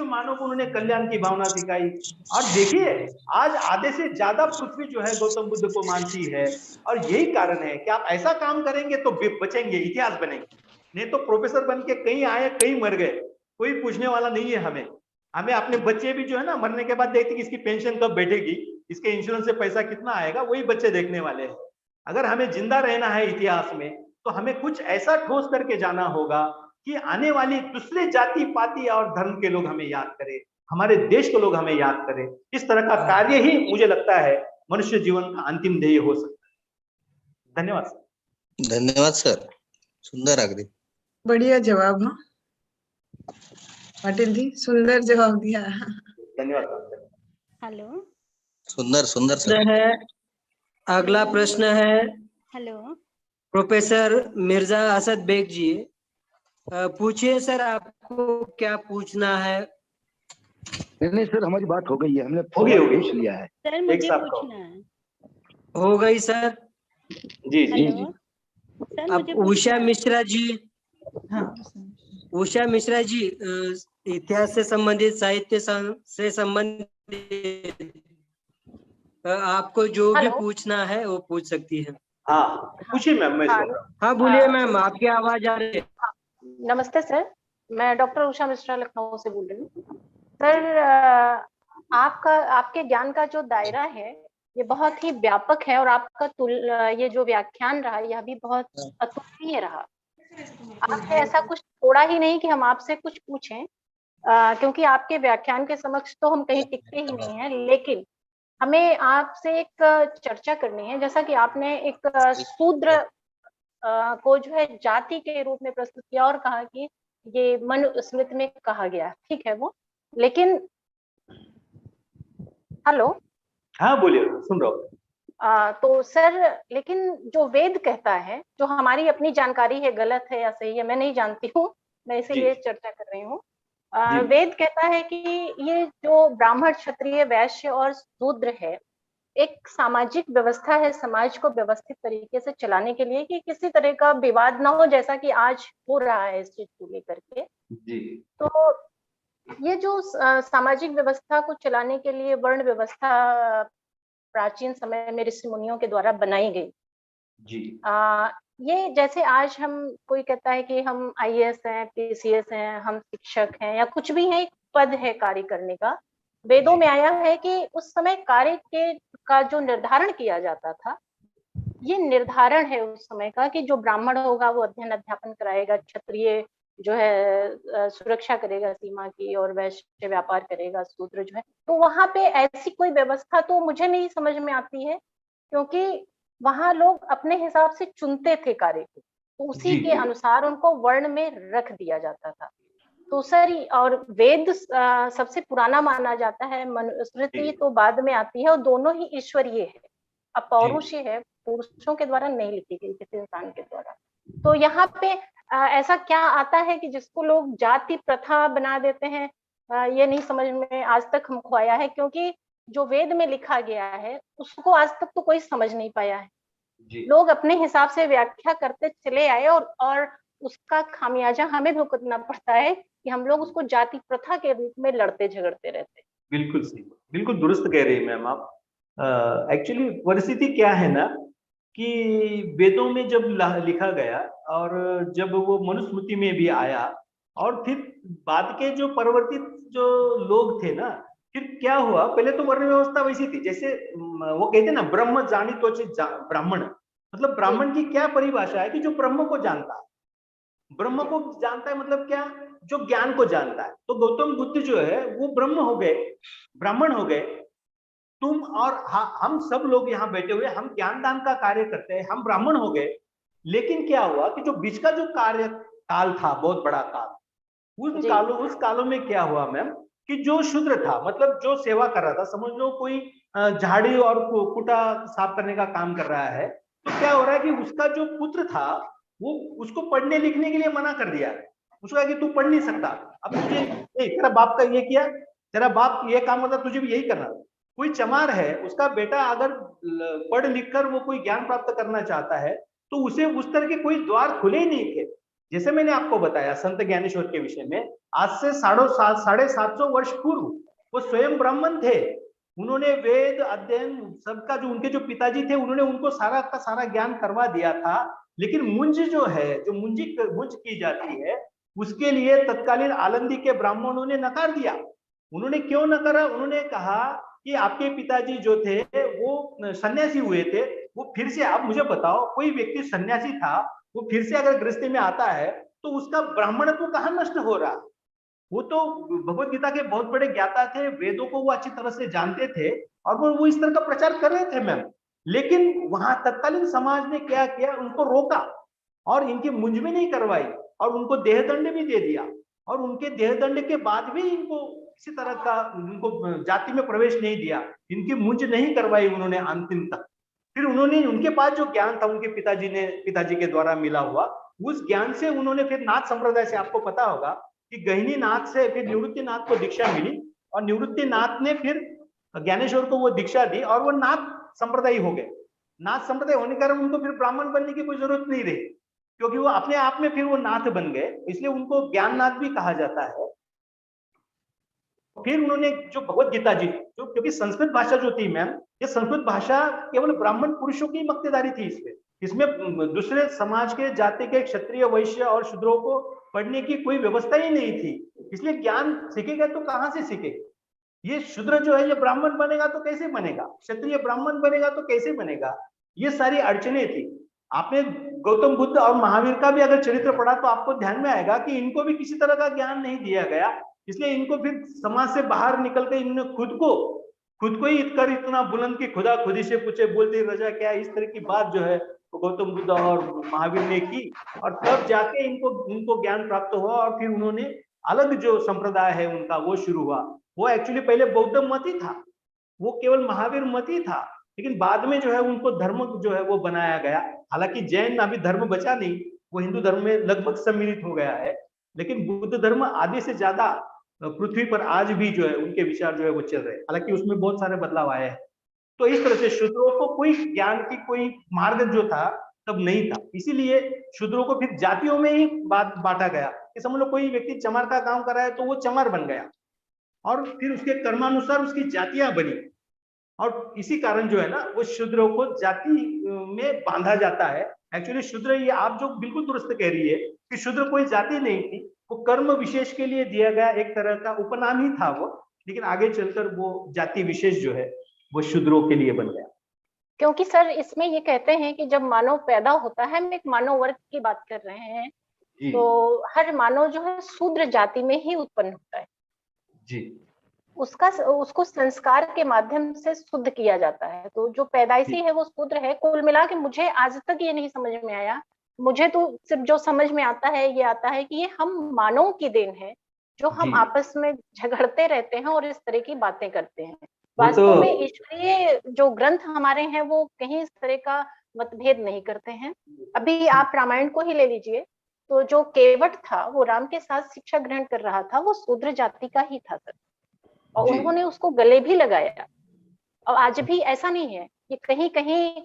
मानव को उन्होंने कल्याण की भावना सिखाई. और देखिए आज आधे से ज्यादा पृथ्वी जो है गौतम बुद्ध को मानती है. और यही कारण है कि आप ऐसा काम करेंगे तो बचेंगे, इतिहास बनेंगे. नहीं तो प्रोफेसर बन के कहीं आए कहीं मर गए, कोई पूछने वाला नहीं है. हमें अपने बच्चे भी जो है ना मरने के बाद देखते कि इसकी पेंशन कब बैठेगी, इसके इंश्योरेंस से पैसा कितना आएगा, वही बच्चे देखने वाले हैं. अगर हमें जिंदा रहना है इतिहास में तो हमें कुछ ऐसा ठोस करके जाना होगा कि आने वाली दूसरे जाति पाति और धर्म के लोग हमें याद करें, हमारे देश के लोग हमें याद करें. इस तरह का कार्य ही मुझे लगता है मनुष्य जीवन का अंतिम ध्येय हो सकता है. धन्यवाद. धन्यवाद सर, सुंदर अगदी. बढ़िया जवाब। हाँ पाटिल जी, सुंदर जवाब दिया। धन्यवाद। हेलो सुंदर सुंदर सर. प्रश्न है, अगला प्रश्न है हेलो प्रोफेसर मिर्जा असद बेग जी। पूछिए सर, आपको क्या पूछना है? नहीं सर, हमारी बात हो गई है, हमने होगी, सवाल होगी। पूछ लिया है। सर, मुझे साहब का। पूछना है। हो गई सर। जी जी हेलो सर, अब मुझे उषा पूछना है। मिश्रा जी, हाँ, उषा मिश्रा जी, इतिहास से संबंधित, साहित्य से संबंधित आपको जो भी हेलो। पूछना है वो पूछ सकती है। हाँ, पूछिए मैम, मैं सुन रहा हूँ। हाँ बोलिए मैम, आपकी आवाज आ रही है। नमस्ते सर, मैं डॉक्टर उषा मिश्रा लखनऊ से बोल रही हूँ। सर, आपके ज्ञान का जो दायरा है ये बहुत ही व्यापक है, और आपका ये जो व्याख्यान रहा यह भी बहुत अतुलनीय रहा। आपने ऐसा कुछ छोड़ा ही नहीं कि हम आपसे कुछ पूछें, क्योंकि आपके व्याख्यान के समक्ष तो हम कहीं टिकते ही नहीं हैं, लेकिन हमें आपसे एक चर्चा करनी है। जैसा कि आपने एक शूद्र को जो है जाति के रूप में प्रस्तुत किया और कहा कि ये मनुस्मृति में कहा गया, ठीक है वो, लेकिन हेलो। हाँ बोलिए, सुन रहा हूँ। तो सर, लेकिन जो वेद कहता है, जो हमारी अपनी जानकारी है, गलत है या सही है मैं नहीं जानती हूँ, मैं इसीलिए चर्चा कर रही हूँ। वेद कहता है कि ये जो ब्राह्मण, क्षत्रिय, वैश्य और शूद्र है, एक सामाजिक व्यवस्था है, समाज को व्यवस्थित तरीके से चलाने के लिए, कि किसी तरह का विवाद ना हो, जैसा कि आज हो रहा है इस चीज को लेकर के। जी। तो ये जो सामाजिक व्यवस्था को चलाने के लिए वर्ण व्यवस्था प्राचीन समय में ऋषि मुनियों के द्वारा बनाई गई जी। ये जैसे आज हम, कोई कहता है कि हम IAS हैं, PCS हैं, हम शिक्षक हैं या कुछ भी है, एक पद है कार्य करने का। वेदों में आया है कि उस समय कार्य का जो निर्धारण किया जाता था, ये निर्धारण है उस समय का, कि जो ब्राह्मण होगा वो अध्ययन अध्यापन कराएगा, क्षत्रिय जो है सुरक्षा करेगा सीमा की, और वैश्य व्यापार करेगा, शूद्र जो है। तो वहां पे ऐसी कोई व्यवस्था तो मुझे नहीं समझ में आती है, क्योंकि वहां लोग अपने हिसाब से चुनते थे कार्य को, तो उसी के अनुसार उनको वर्ण में रख दिया जाता था। तो सर, और वेद सबसे पुराना माना जाता है, मनुस्मृति तो बाद में आती है, और दोनों ही ईश्वरीय है, अपौरुषीय है, पुरुषों के द्वारा नहीं लिखी गई, किसी इंसान के द्वारा। तो यहाँ पे ऐसा क्या आता है कि जिसको लोग जाति प्रथा बना देते हैं, ये नहीं समझ में आज तक हमको आया है, क्योंकि जो वेद में लिखा गया है उसको आज तक तो कोई समझ नहीं पाया है। लोग अपने हिसाब से व्याख्या करते चले आए, और उसका खामियाजा हमें भुगतना पड़ता है कि हम लोग उसको जाति प्रथा के रूप में लड़ते झगड़ते रहते। बिल्कुल सही, बिल्कुल दुरुस्त कह रही है मैम आप। एक्चुअली परिस्थिति क्या है ना, कि वेदों में जब लिखा गया, और जब वो मनुस्मृति में भी आया, और फिर बाद के जो परिवर्तित जो लोग थे ना, फिर क्या हुआ, पहले तो वर्ण व्यवस्था वैसी थी, जैसे वो कहते ना, ब्रह्म जानी तो ब्राह्मण, मतलब ब्राह्मण की क्या परिभाषा है कि जो ब्रह्म को जानता है, ब्रह्म को जानता है, मतलब क्या, जो ज्ञान को जानता है। तो गौतम बुद्ध जो है वो ब्रह्म हो गए, ब्राह्मण हो गए। तुम और हम सब लोग यहाँ बैठे हुए, हम ज्ञान दान का कार्य करते हैं, हम ब्राह्मण हो गए। लेकिन क्या हुआ कि जो बीच का जो कार्य काल था, बहुत बड़ा काल, उस कालों में क्या हुआ मैम, कि जो शूद्र था, मतलब जो सेवा कर रहा था, समझ लो कोई झाड़ी और कुटा साफ करने का काम कर रहा है, तो क्या हो रहा है कि उसका जो पुत्र था वो उसको पढ़ने लिखने के लिए मना कर दिया है। उसको कहा कि तू पढ़ नहीं सकता, अब तुझे तेरा बाप का ये किया, तेरा बाप ये काम करता, तुझे भी यही करना। कोई चमार है, उसका बेटा अगर पढ़ लिख कर वो कोई ज्ञान प्राप्त करना चाहता है, तो उसे उस तरह के कोई द्वार खुले ही नहीं थे। जैसे मैंने आपको बताया संत ज्ञानेश्वर के विषय में, आज से 750 वर्ष पूर्व वो स्वयं ब्राह्मण थे। उन्होंने वेद अध्ययन सबका, जो उनके जो पिताजी थे, उन्होंने उनको सारा का सारा ज्ञान करवा दिया था। लेकिन मुंज जो है, जो मुंज की जाती है, उसके लिए तत्कालीन आलंदी के ब्राह्मणों ने नकार दिया। उन्होंने क्यों नकारा? उन्होंने कहा कि आपके पिताजी जो थे वो सन्यासी हुए थे, वो फिर से, आप मुझे बताओ, कोई व्यक्ति सन्यासी था, वो फिर से अगर गृहस्थी में आता है तो उसका ब्राह्मणत्व कहाँ नष्ट हो रहा? वो तो भगवत गीता के बहुत बड़े ज्ञाता थे, वेदों को वो अच्छी तरह से जानते थे, और वो इस तरह का प्रचार कर रहे थे मैम। लेकिन वहां तत्कालीन समाज ने क्या किया, उनको रोका और इनकी मुंजवी नहीं करवाई और उनको देहदंड भी दे दिया। और उनके देहदंड के बाद भी इनको किसी तरह का उनको जाति में प्रवेश नहीं दिया, इनकी मुंज नहीं करवाई उन्होंने अंतिम तक। फिर उन्होंने, उनके पास जो ज्ञान था उनके पिताजी के द्वारा मिला हुआ, उस ज्ञान से उन्होंने फिर नाथ संप्रदाय से, आपको पता होगा कि गहिनी नाथ से फिर निवृत्ति नाथ को दीक्षा मिली और निवृत्ति नाथ ने फिर ज्ञानेश्वर को वो दीक्षा दी और वो नाथ संप्रदाय हो गए। नाथ संप्रदाय होने के कारण उनको फिर ब्राह्मण बनने की कोई जरूरत नहीं रही, क्योंकि वो अपने आप में फिर वो नाथ बन गए, इसलिए उनको ज्ञाननाथ भी कहा जाता है। फिर उन्होंने जो भगवत गीता जी, जो क्योंकि संस्कृत भाषा जो थी मैम, ये संस्कृत भाषा केवल ब्राह्मण पुरुषों की मक्तेदारी थी, इसमें दूसरे समाज के जाति के क्षत्रिय, वैश्य और शूद्रों को पढ़ने की कोई व्यवस्था ही नहीं थी। इसलिए ज्ञान सीखेगा तो कहाँ से सीखेगा? ये शूद्र जो है ये ब्राह्मण बनेगा तो कैसे बनेगा, क्षत्रिय ब्राह्मण बनेगा तो कैसे बनेगा, ये सारी अड़चने थी। आपने गौतम बुद्ध और महावीर का भी अगर चरित्र पढ़ा तो आपको ध्यान में आएगा कि इनको भी किसी तरह का ज्ञान नहीं दिया गया, इसलिए इनको फिर समाज से बाहर निकल के इन्होंने खुद को ही कर इतना बुलंद की खुदा खुदी से पूछे बोलती रजा क्या, इस तरह की बात जो है तो गौतम बुद्ध और महावीर ने की और तब जाके इनको ज्ञान प्राप्त हुआ। और फिर उन्होंने अलग जो संप्रदाय है उनका वो शुरू हुआ। वो एक्चुअली पहले बौद्ध मत ही था, वो केवल महावीर मत ही था, लेकिन बाद में जो है उनको धर्म जो है वो बनाया गया। हालांकि जैन अभी धर्म बचा नहीं, वो हिंदू धर्म में लगभग सम्मिलित हो गया है, लेकिन बुद्ध धर्म आधे से ज्यादा पृथ्वी पर आज भी जो है उनके विचार जो है वो चल रहे हैं, हालांकि उसमें बहुत सारे बदलाव आए हैं। तो इस तरह से शूद्रों को कोई ज्ञान की कोई मार्ग जो था तब नहीं था, इसीलिए शूद्रों को फिर जातियों में ही बांटा गया कि समझ लो कोई व्यक्ति चमार का काम कर रहा है तो वो चमार बन गया और फिर उसके कर्मानुसार उसकी जातियां बनी। और इसी कारण जो है ना वो शूद्रों को जाति में बांधा जाता है। एक्चुअली शूद्र, ये आप जो बिल्कुल दुरुस्त कह रही है कि शूद्र कोई जाति नहीं थी, वो कर्म विशेष के लिए दिया गया एक तरह का उपनाम ही था वो, लेकिन आगे चलकर वो जाति विशेष जो है वो शूद्रों के लिए बन गया। क्योंकि सर इसमें ये कहते हैं कि जब मानव पैदा होता है, हम एक मानव वर्ग की बात कर रहे हैं, तो हर मानव जो है शूद्र जाति में ही उत्पन्न होता है जी। उसको संस्कार के माध्यम से शुद्ध किया जाता है, तो जो पैदाइशी है वो शूद्र है। कुल मिला के मुझे आज तक ये नहीं समझ में आया, मुझे तो सिर्फ जो समझ में आता है ये आता है कि ये हम मानव की देन है, जो हम आपस में झगड़ते रहते हैं और इस तरह की बातें करते हैं। वास्तव में ईश्वरीय जो ग्रंथ हमारे हैं वो कहीं इस तरह का मतभेद नहीं करते हैं। अभी आप रामायण को ही ले लीजिए, तो जो केवट था वो राम के साथ शिक्षा ग्रहण कर रहा था, वो शूद्र जाति का ही था सर, और उन्होंने उसको गले भी लगाया। और आज भी ऐसा नहीं है, ये कहीं कहीं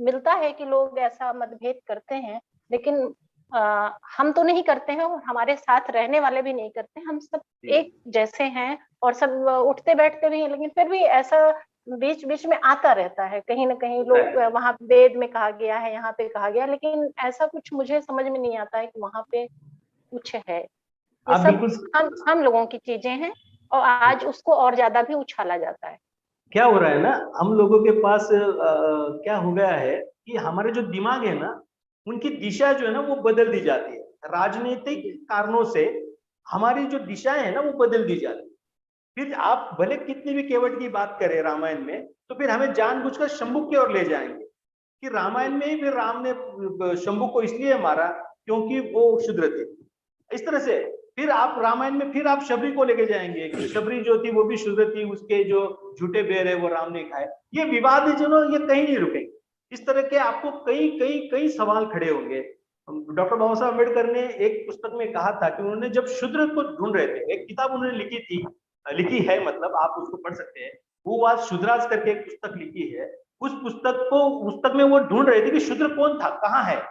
मिलता है कि लोग ऐसा मतभेद करते हैं, लेकिन हम तो नहीं करते हैं और हमारे साथ रहने वाले भी नहीं करते। हम सब एक जैसे हैं और सब उठते बैठते भी हैं, लेकिन फिर भी ऐसा बीच बीच में आता रहता है, कहीं ना कहीं लोग वहां वेद में कहा गया है, यहाँ पे कहा गया, लेकिन ऐसा कुछ मुझे समझ में नहीं आता है कि वहां पे कुछ है। ये सब हम लोगों की चीजें हैं और आज उसको और ज्यादा भी उछाला जाता है। क्या हो रहा है ना, हम लोगों के पास क्या हो गया है कि हमारे जो दिमाग है ना उनकी दिशा जो है ना वो बदल दी जाती है। राजनीतिक कारणों से हमारी जो दिशाएं है ना वो बदल दी जाती है। फिर आप भले कितनी भी केवट की बात करें रामायण में, तो फिर हमें जानबूझकर शंभुक की ओर ले जाएंगे कि रामायण में ही फिर राम ने शंभुक को इसलिए मारा क्योंकि वो शूद्र थे। इस तरह से फिर आप रामायण में फिर आप शबरी को लेके जाएंगे कि शबरी जो थी वो भी शूद्र थी, उसके जो झूठे बेर है वो राम ने खाए। ये विवाद जो ना ये कहीं नहीं रुकेंगे। इस तरह के आपको कई सवाल खड़े होंगे। डॉक्टर बाबा साहब अम्बेडकर ने एक पुस्तक में कहा था कि उन्होंने जब शूद्र को ढूंढ रहे थे, एक किताब उन्होंने लिखी है, मतलब आप उसको पढ़ सकते हैं, वो बात शूद्राज करके एक पुस्तक लिखी है। उस पुस्तक में वो ढूंढ रहे थे कि शूद्र कौन था, कहाँ है,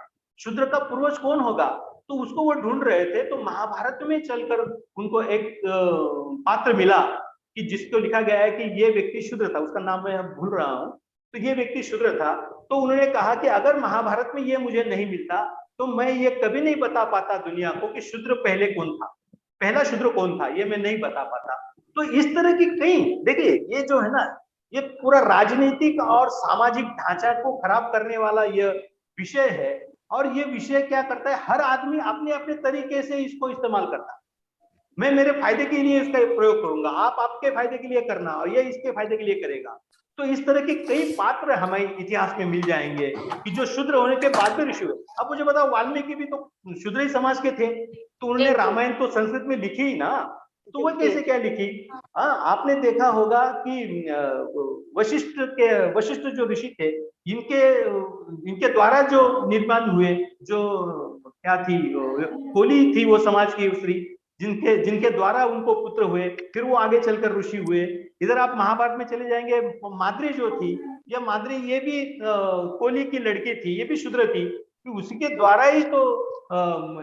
शूद्र का पूर्वज कौन होगा, तो उसको वो ढूंढ रहे थे। तो महाभारत में चलकर उनको एक पात्र मिला कि जिसको लिखा गया है कि ये व्यक्ति शूद्र था, उसका नाम मैं भूल रहा हूँ, तो ये व्यक्ति शूद्र था। तो उन्होंने कहा कि अगर महाभारत में ये मुझे नहीं मिलता तो मैं ये कभी नहीं बता पाता दुनिया को कि शूद्र पहले कौन था, पहला शूद्र कौन था, ये मैं नहीं बता पाता। तो इस तरह की कई, देखिए ये जो है ना ये पूरा राजनीतिक और सामाजिक ढांचा को खराब करने वाला ये विषय है। और ये विषय क्या करता है, हर आदमी अपने अपने तरीके से इसको इस्तेमाल करता है। मैं मेरे फायदे के लिए इसका प्रयोग करूंगा, आप आपके फायदे के लिए करना, और ये इसके फायदे के लिए करेगा। तो इस तरह के कई पात्र हमें इतिहास में मिल जाएंगे कि जो शूद्र होने के बाद में ऋषि हुए। अब मुझे बताओ, वाल्मीकि भी तो शूद्र ही समाज के थे, तो उन्होंने रामायण तो संस्कृत में लिखी ही ना, तो वो कैसे क्या लिखी? हाँ, आपने देखा होगा कि वशिष्ठ जो ऋषि थे, इनके द्वारा जो निर्माण हुए, जो क्या थी, कोली थी वो समाज की स्त्री, जिनके द्वारा उनको पुत्र हुए, फिर वो आगे चलकर ऋषि हुए। इधर आप महाभारत में चले जाएंगे, माद्री जो थी, ये भी कोली की लड़की थी, ये भी शूद्र थी, तो उसके द्वारा ही तो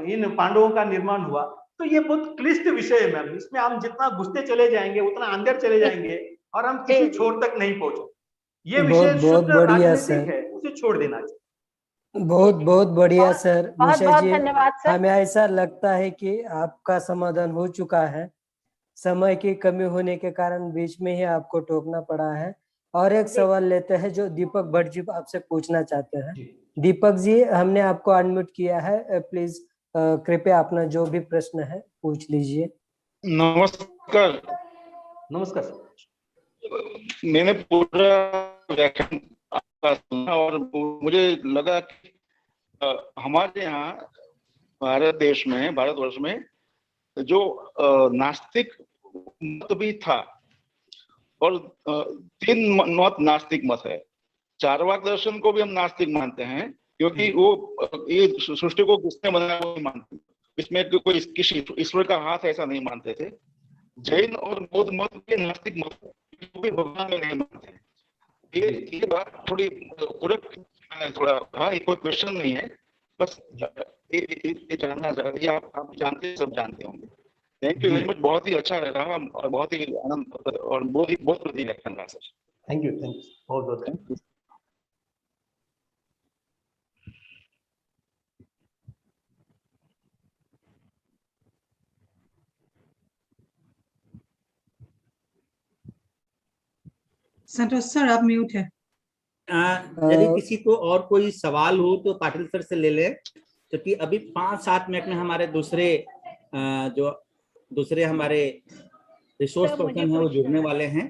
इन पांडवों का निर्माण हुआ। तो ये बहुत क्लिष्ट विषय है मैम, इसमें हम जितना घुसते चले जाएंगे उतना अंदर चले जाएंगे और हम किसी छोर तक नहीं पहुंचे। ये विषय शुद्ध राजनीतिक है, उसे छोड़ देना चाहिए। बहुत बहुत बढ़िया सर। बहुत निशा बहुत जी, धन्यवाद सर। हमें ऐसा लगता है कि आपका समाधान हो चुका है। समय की कमी होने के कारण बीच में ही आपको टोकना पड़ा है। और एक सवाल लेते हैं जो दीपक भट्ट जी आपसे पूछना चाहते हैं। दीपक जी, हमने आपको अनम्यूट किया है, प्लीज कृपया अपना जो भी प्रश्न है पूछ लीजिए। नमस्कार। नमस्कार सर। मैंने पूरा व्याख्यान आपका सुना और मुझे लगा कि हमारे यहाँ भारतवर्ष में जो नास्तिक मत भी था और 3 मत नास्तिक मत है। चार्वाक दर्शन को भी हम नास्तिक मानते हैं क्योंकि वो ये सृष्टि को किसने बनाया वो नहीं मानते, इसमें कोई किसी ईश्वर का हाथ ऐसा नहीं मानते थे। जैन और बौद्ध मत भी नास्तिक मत है, भी भगवान में नहीं मानते। ये बात थोड़ी थोड़ा हाँ, कोई क्वेश्चन नहीं है, बस ये जानना चाहिए। आप जानते, सब जानते होंगे। थैंक यू वेरी मच, बहुत ही अच्छा रहा और बहुत ही आनंद और बहुत व्याख्यान रहा सर। थैंक यू बहुत बहुत थैंक यू। संतोष सर, आप म्यूट है। यदि किसी को और कोई सवाल हो तो पाटिल सर से ले ले, क्योंकि अभी 5-7 मिनट में हमारे दूसरे हमारे रिसोर्स पर्सन है वो जुड़ने वाले हैं।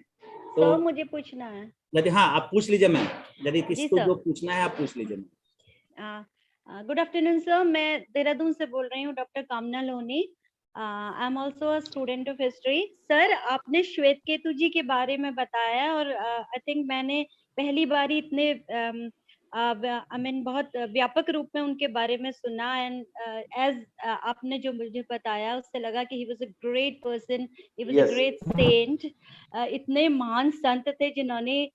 तो मुझे पूछना है। यदि हाँ, आप पूछ लीजिए मैम, यदि किसी को जो पूछना है आप पूछ लीजिए मैम। गुड आफ्टरनून सर, मैं देहरादून से बोल रही हूँ, डॉक्टर कामना Loni. I am also a student of history. Sir, आपने श्वेत केतु जी के बारे में बताया और आई थिंक मैंने पहली बार इतने बहुत व्यापक रूप में उनके बारे में सुना। एंड एज आपने जो मुझे बताया उससे लगा कि he was a great person, he was a great saint. इतने महान संत थे जिन्होंने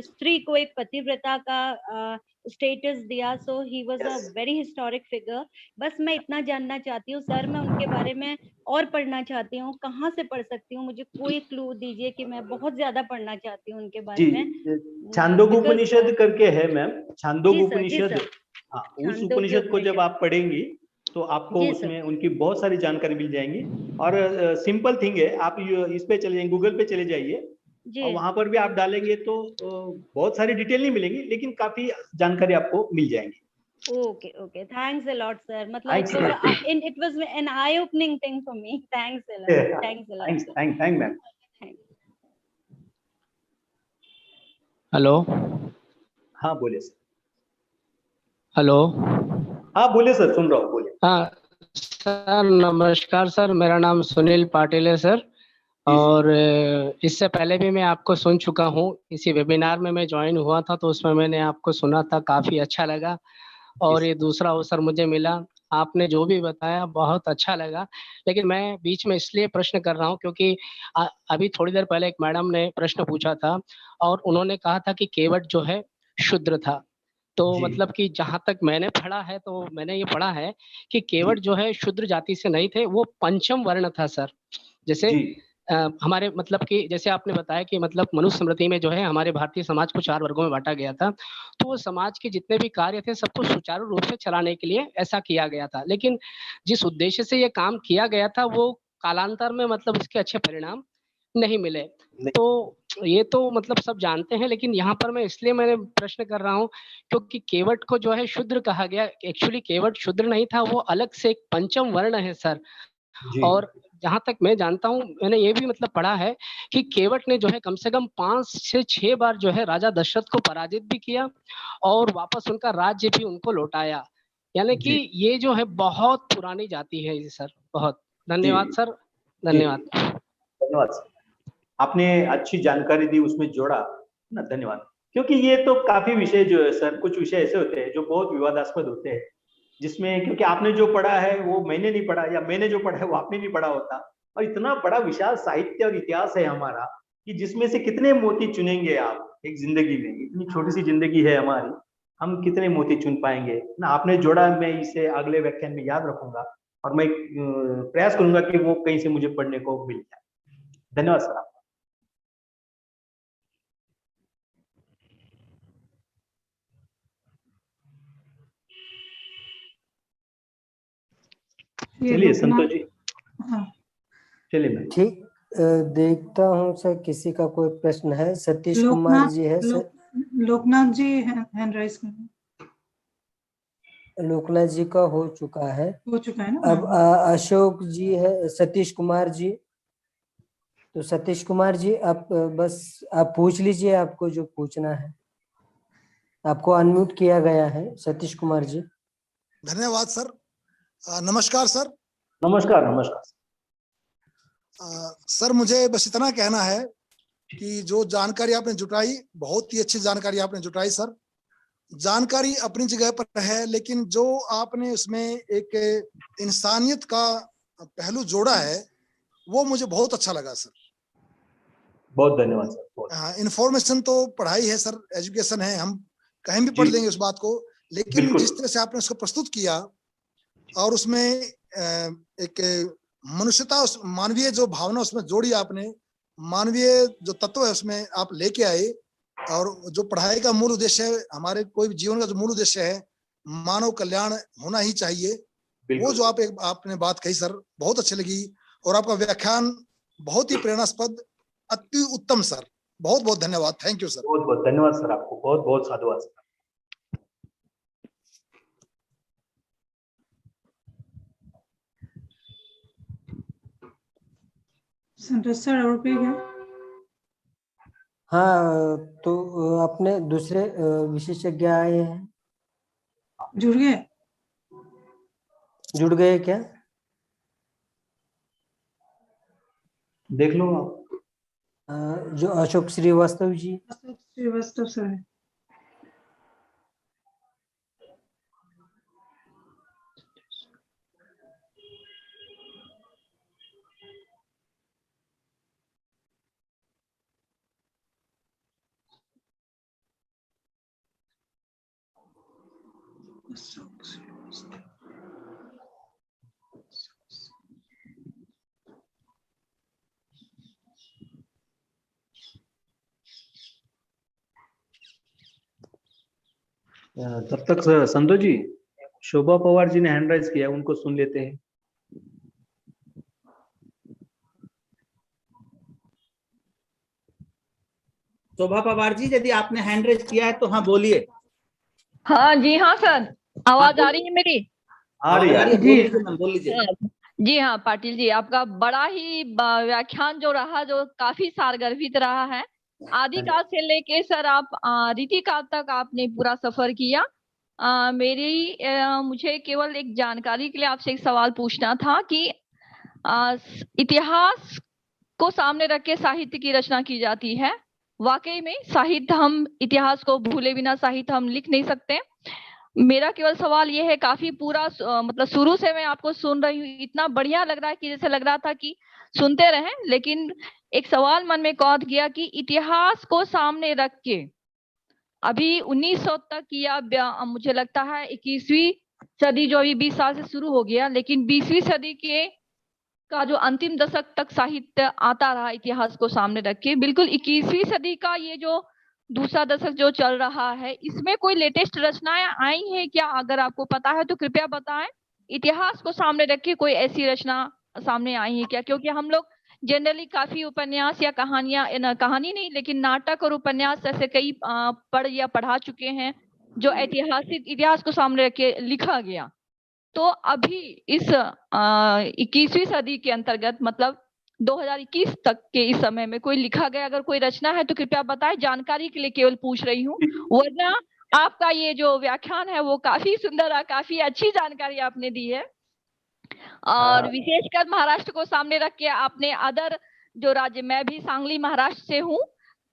स्त्री को एक पतिव्रता का स्टेटस दिया। So he was a very historic figure. बस मैं इतना जानना चाहती हूँ सर, मैं उनके बारे में और पढ़ना चाहती हूँ, कहाँ से पढ़ सकती हूँ? मुझे कोई क्लू दीजिए कि मैं बहुत ज्यादा पढ़ना चाहती हूँ उनके बारे में। छांदोग्य उपनिषद करके है मैम, छांदोग्य उपनिषद। हाँ, उस उपनिषद को जब आप पढ़ेंगी तो आपको उसमें उनकी बहुत सारी जानकारी मिल जाएंगी। और सिंपल थिंग है, आप इस पे चले जाइए, गूगल पे चले जाइए और वहां पर भी आप डालेंगे तो बहुत सारी डिटेल नहीं मिलेंगी, लेकिन काफी जानकारी आपको मिल जाएंगी। Okay, thanks a lot sir, मतलब it was an eye opening thing for me. Thanks a lot. Thanks ma'am. Hello. हाँ बोलिए सर। हेलो। हाँ बोलिए सर, सुन रहा हूँ, बोलिए। हाँ सर, नमस्कार सर, मेरा नाम सुनील पाटिल है सर। और इससे पहले भी मैं आपको सुन चुका हूँ। इसी वेबिनार में मैं ज्वाइन हुआ था तो उसमें मैंने आपको सुना था, काफी अच्छा लगा। और ये दूसरा अवसर मुझे मिला, आपने जो भी बताया बहुत अच्छा लगा। लेकिन मैं बीच में इसलिए प्रश्न कर रहा हूँ क्योंकि अभी थोड़ी देर पहले एक मैडम ने प्रश्न पूछा था और उन्होंने कहा था कि केवट जो है शूद्र था। तो मतलब कि जहां तक मैंने पढ़ा है तो मैंने ये पढ़ा है कि केवट जो है शूद्र जाति से नहीं थे, वो पंचम वर्ण था सर। जैसे हमारे मतलब कि जैसे आपने बताया कि मतलब मनुस्मृति स्मृति में जो है हमारे भारतीय समाज को 4 वर्गों में बांटा गया था। तो वो समाज के जितने भी कार्य थे सबको सुचारू रूप से चलाने के लिए ऐसा किया गया था। लेकिन जिस उद्देश्य से ये काम किया गया था वो कालांतर में मतलब उसके अच्छे परिणाम नहीं मिले। तो ये तो मतलब सब जानते हैं, लेकिन यहाँ पर मैं इसलिए मैंने प्रश्न कर रहा हूँ क्योंकि केवट को जो है शूद्र कहा गया। एक्चुअली केवट शूद्र नहीं था, वो अलग से एक पंचम वर्ण है सर। और जहां तक मैं जानता हूँ, मैंने ये भी मतलब पढ़ा है कि केवट ने जो है कम से कम 5 से 6 बार जो है राजा दशरथ को पराजित भी किया और वापस उनका राज्य भी उनको लौटाया। यानी कि ये जो है बहुत पुरानी जाति है ये सर। बहुत धन्यवाद सर, धन्यवाद। धन्यवाद सर, आपने अच्छी जानकारी दी, उसमें जोड़ा ना, धन्यवाद। क्योंकि ये तो काफी विषय जो है सर, कुछ विषय ऐसे होते हैं जो बहुत विवादास्पद होते हैं, जिसमें क्योंकि आपने जो पढ़ा है वो मैंने नहीं पढ़ा, या मैंने जो पढ़ा है वो आपने नहीं पढ़ा होता, और इतना बड़ा विशाल साहित्य और इतिहास है हमारा कि जिसमें से कितने मोती चुनेंगे आप एक जिंदगी में। इतनी छोटी सी जिंदगी है हमारी, हम कितने मोती चुन पाएंगे ना। आपने जोड़ा, मैं इसे अगले व्याख्यान में याद रखूंगा और मैं प्रयास करूंगा कि वो कहीं से मुझे पढ़ने को मिल जाए। धन्यवाद सर आपका। चलिए संतोष जी, चलिए मैं ठीक, देखता हूँ सर किसी का कोई प्रश्न है। सतीश कुमार जी है सर। लोकनाथ जी हैंड राइज कर। लोकनाथ जी का हो चुका है ना। अब अशोक जी है, सतीश कुमार जी। तो सतीश कुमार जी आप बस आप पूछ लीजिए आपको जो पूछना है। आपको अनम्यूट किया गया है सतीश कुमार जी। धन्यवाद सर। नमस्कार सर। नमस्कार। नमस्कार सर, मुझे बस इतना कहना है कि जो जानकारी आपने जुटाई, बहुत ही अच्छी जानकारी आपने जुटाई सर। जानकारी अपनी जगह पर है, लेकिन जो आपने उसमें एक इंसानियत का पहलू जोड़ा है वो मुझे बहुत अच्छा लगा सर। बहुत धन्यवाद सर। इंफॉर्मेशन तो पढ़ाई है सर, एजुकेशन है, हम कहीं भी पढ़ लेंगे उस बात को, लेकिन जिस तरह से आपने उसको प्रस्तुत किया और उसमें एक मनुष्यता, उस मानवीय जो भावना उसमें जोड़ी आपने, मानवीय जो तत्व है उसमें आप लेके आए, और जो पढ़ाई का मूल उद्देश्य है, हमारे कोई भी जीवन का जो मूल उद्देश्य है मानव कल्याण होना ही चाहिए, वो जो आपने बात कही सर, बहुत अच्छी लगी। और आपका व्याख्यान बहुत ही प्रेरणास्पद, अति उत्तम सर। बहुत बहुत धन्यवाद। Thank you sir. बहुत बहुत धन्यवाद सर, आपको बहुत बहुत साधुवाद सर। संतोष सर और कोई क्या? हाँ, तो अपने दूसरे विशेषज्ञ आए हैं, जुड़ गए क्या? देख लो आप। जो अशोक श्रीवास्तव जी। श्रीवास्तव सर। तब तक संतोष जी, शोभा पवार जी ने हैंड राइज किया, उनको सुन लेते हैं। शोभा पवार जी, यदि आपने हैंड रेज किया है तो हाँ बोलिए। हाँ जी, हाँ सर, आवाज आ रही है मेरी? आ रही है। बोल लीजिए। जी हाँ पाटिल जी, आपका बड़ा ही व्याख्यान जो रहा, जो काफी सारगर्भित रहा है। आदि काल से लेके सर आप रीति काल तक आपने पूरा सफर किया। मुझे केवल एक जानकारी के लिए आपसे एक सवाल पूछना था कि इतिहास को सामने रख के साहित्य की रचना की जाती है। वाकई में साहित्य, हम इतिहास को भूले बिना साहित्य हम लिख नहीं सकते। मेरा केवल सवाल ये है, काफी पूरा मतलब शुरू से मैं आपको सुन रही हूँ, इतना बढ़िया लग रहा है कि जैसे लग रहा था कि सुनते रहें, लेकिन एक सवाल मन में कौध गया कि इतिहास को सामने रख के अभी 1900 तक या मुझे लगता है 21वीं सदी जो अभी 20 साल से शुरू हो गया, लेकिन 20वीं सदी के का जो अंतिम दशक तक साहित्य आता रहा इतिहास को सामने रख के, बिल्कुल 21वीं सदी का ये जो दूसरा दशक जो चल रहा है, इसमें कोई लेटेस्ट रचनाएं आई हैं क्या? अगर आपको पता है तो कृपया बताएं। इतिहास को सामने रख के कोई ऐसी रचना सामने आई है क्या? क्योंकि हम लोग जनरली काफी उपन्यास या कहानियां, कहानी नहीं लेकिन नाटक और उपन्यास ऐसे कई पढ़ा चुके हैं जो ऐतिहासिक इतिहास को सामने रख के लिखा गया। तो अभी इस 21वीं सदी के अंतर्गत मतलब 2021 तक के इस समय में कोई लिखा गया अगर कोई रचना है तो कृपया बताएं, जानकारी के लिए केवल पूछ रही हूँ। वरना आपका ये जो व्याख्यान है वो काफी सुंदर है, काफी अच्छी जानकारी आपने दी है और विशेषकर महाराष्ट्र को सामने रख के आपने अदर जो राज्य, मैं भी सांगली महाराष्ट्र से हूँ,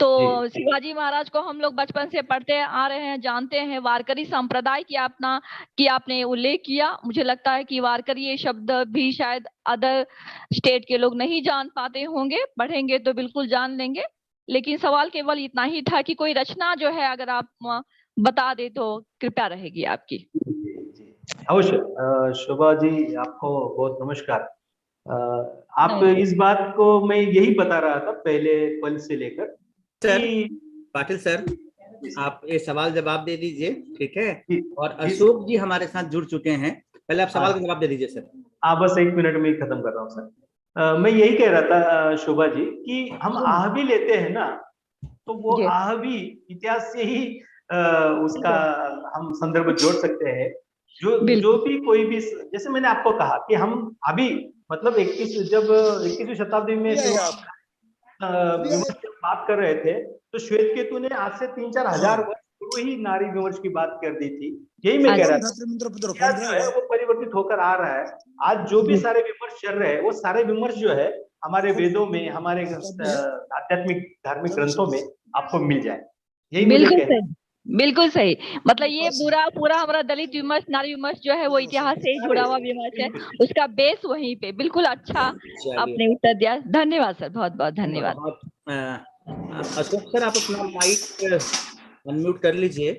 तो शिवाजी महाराज को हम लोग बचपन से पढ़ते आ रहे हैं, जानते हैं। वारकरी संप्रदाय की आपने उल्लेख किया। मुझे लगता है कि वारकरी ये शब्द भी शायद अदर स्टेट के लोग नहीं जान पाते होंगे, पढ़ेंगे तो बिल्कुल जान लेंगे। लेकिन सवाल केवल इतना ही था कि कोई रचना जो है अगर आप बता दे तो कृपया रहेगी आपकी। अवश्य। शोभा जी, आपको बहुत नमस्कार। आप इस बात को मैं यही बता रहा था पहले पल से लेकर। सर पाटिल सर, आप ये सवाल जवाब दे दीजिए, ठीक है? और अशोक जी हमारे साथ जुड़ चुके हैं, पहले आप सवाल का जवाब दे दीजिए सर। बस 1 मिनट में ही खत्म कर रहा हूँ सर। मैं यही कह रहा था शोभा जी कि हम आह भी लेते हैं ना, तो वो आह भी इतिहास से ही उसका हम संदर्भ जोड़ सकते हैं। जो भी कोई भी, जैसे मैंने आपको कहा कि हम अभी मतलब 21वीं शताब्दी में बात कर रहे थे तो श्वेत केतु ने आज से 3-4 हजार वर्ष पूर्व ही नारी विमर्श की बात कर दी थी। यही मैं कह रहा था, जो है वो परिवर्तित होकर आ रहा है। आज जो भी सारे विमर्श चल रहे हैं वो सारे विमर्श जो है हमारे वेदों में, हमारे आध्यात्मिक धार्मिक ग्रंथों में आपको मिल जाए। यही मुझे बिल्कुल सही। मतलब ये पूरा हमारा दलित विमर्श, नारी विमर्श जो है वो इतिहास से ही जुड़ा हुआ विमर्श है, उसका बेस वहीं पे। बिल्कुल अच्छा आपने उत्तर दिया, धन्यवाद सर, बहुत बहुत धन्यवाद। अशोक सर, आप अपना माइक अनम्यूट कर लीजिए।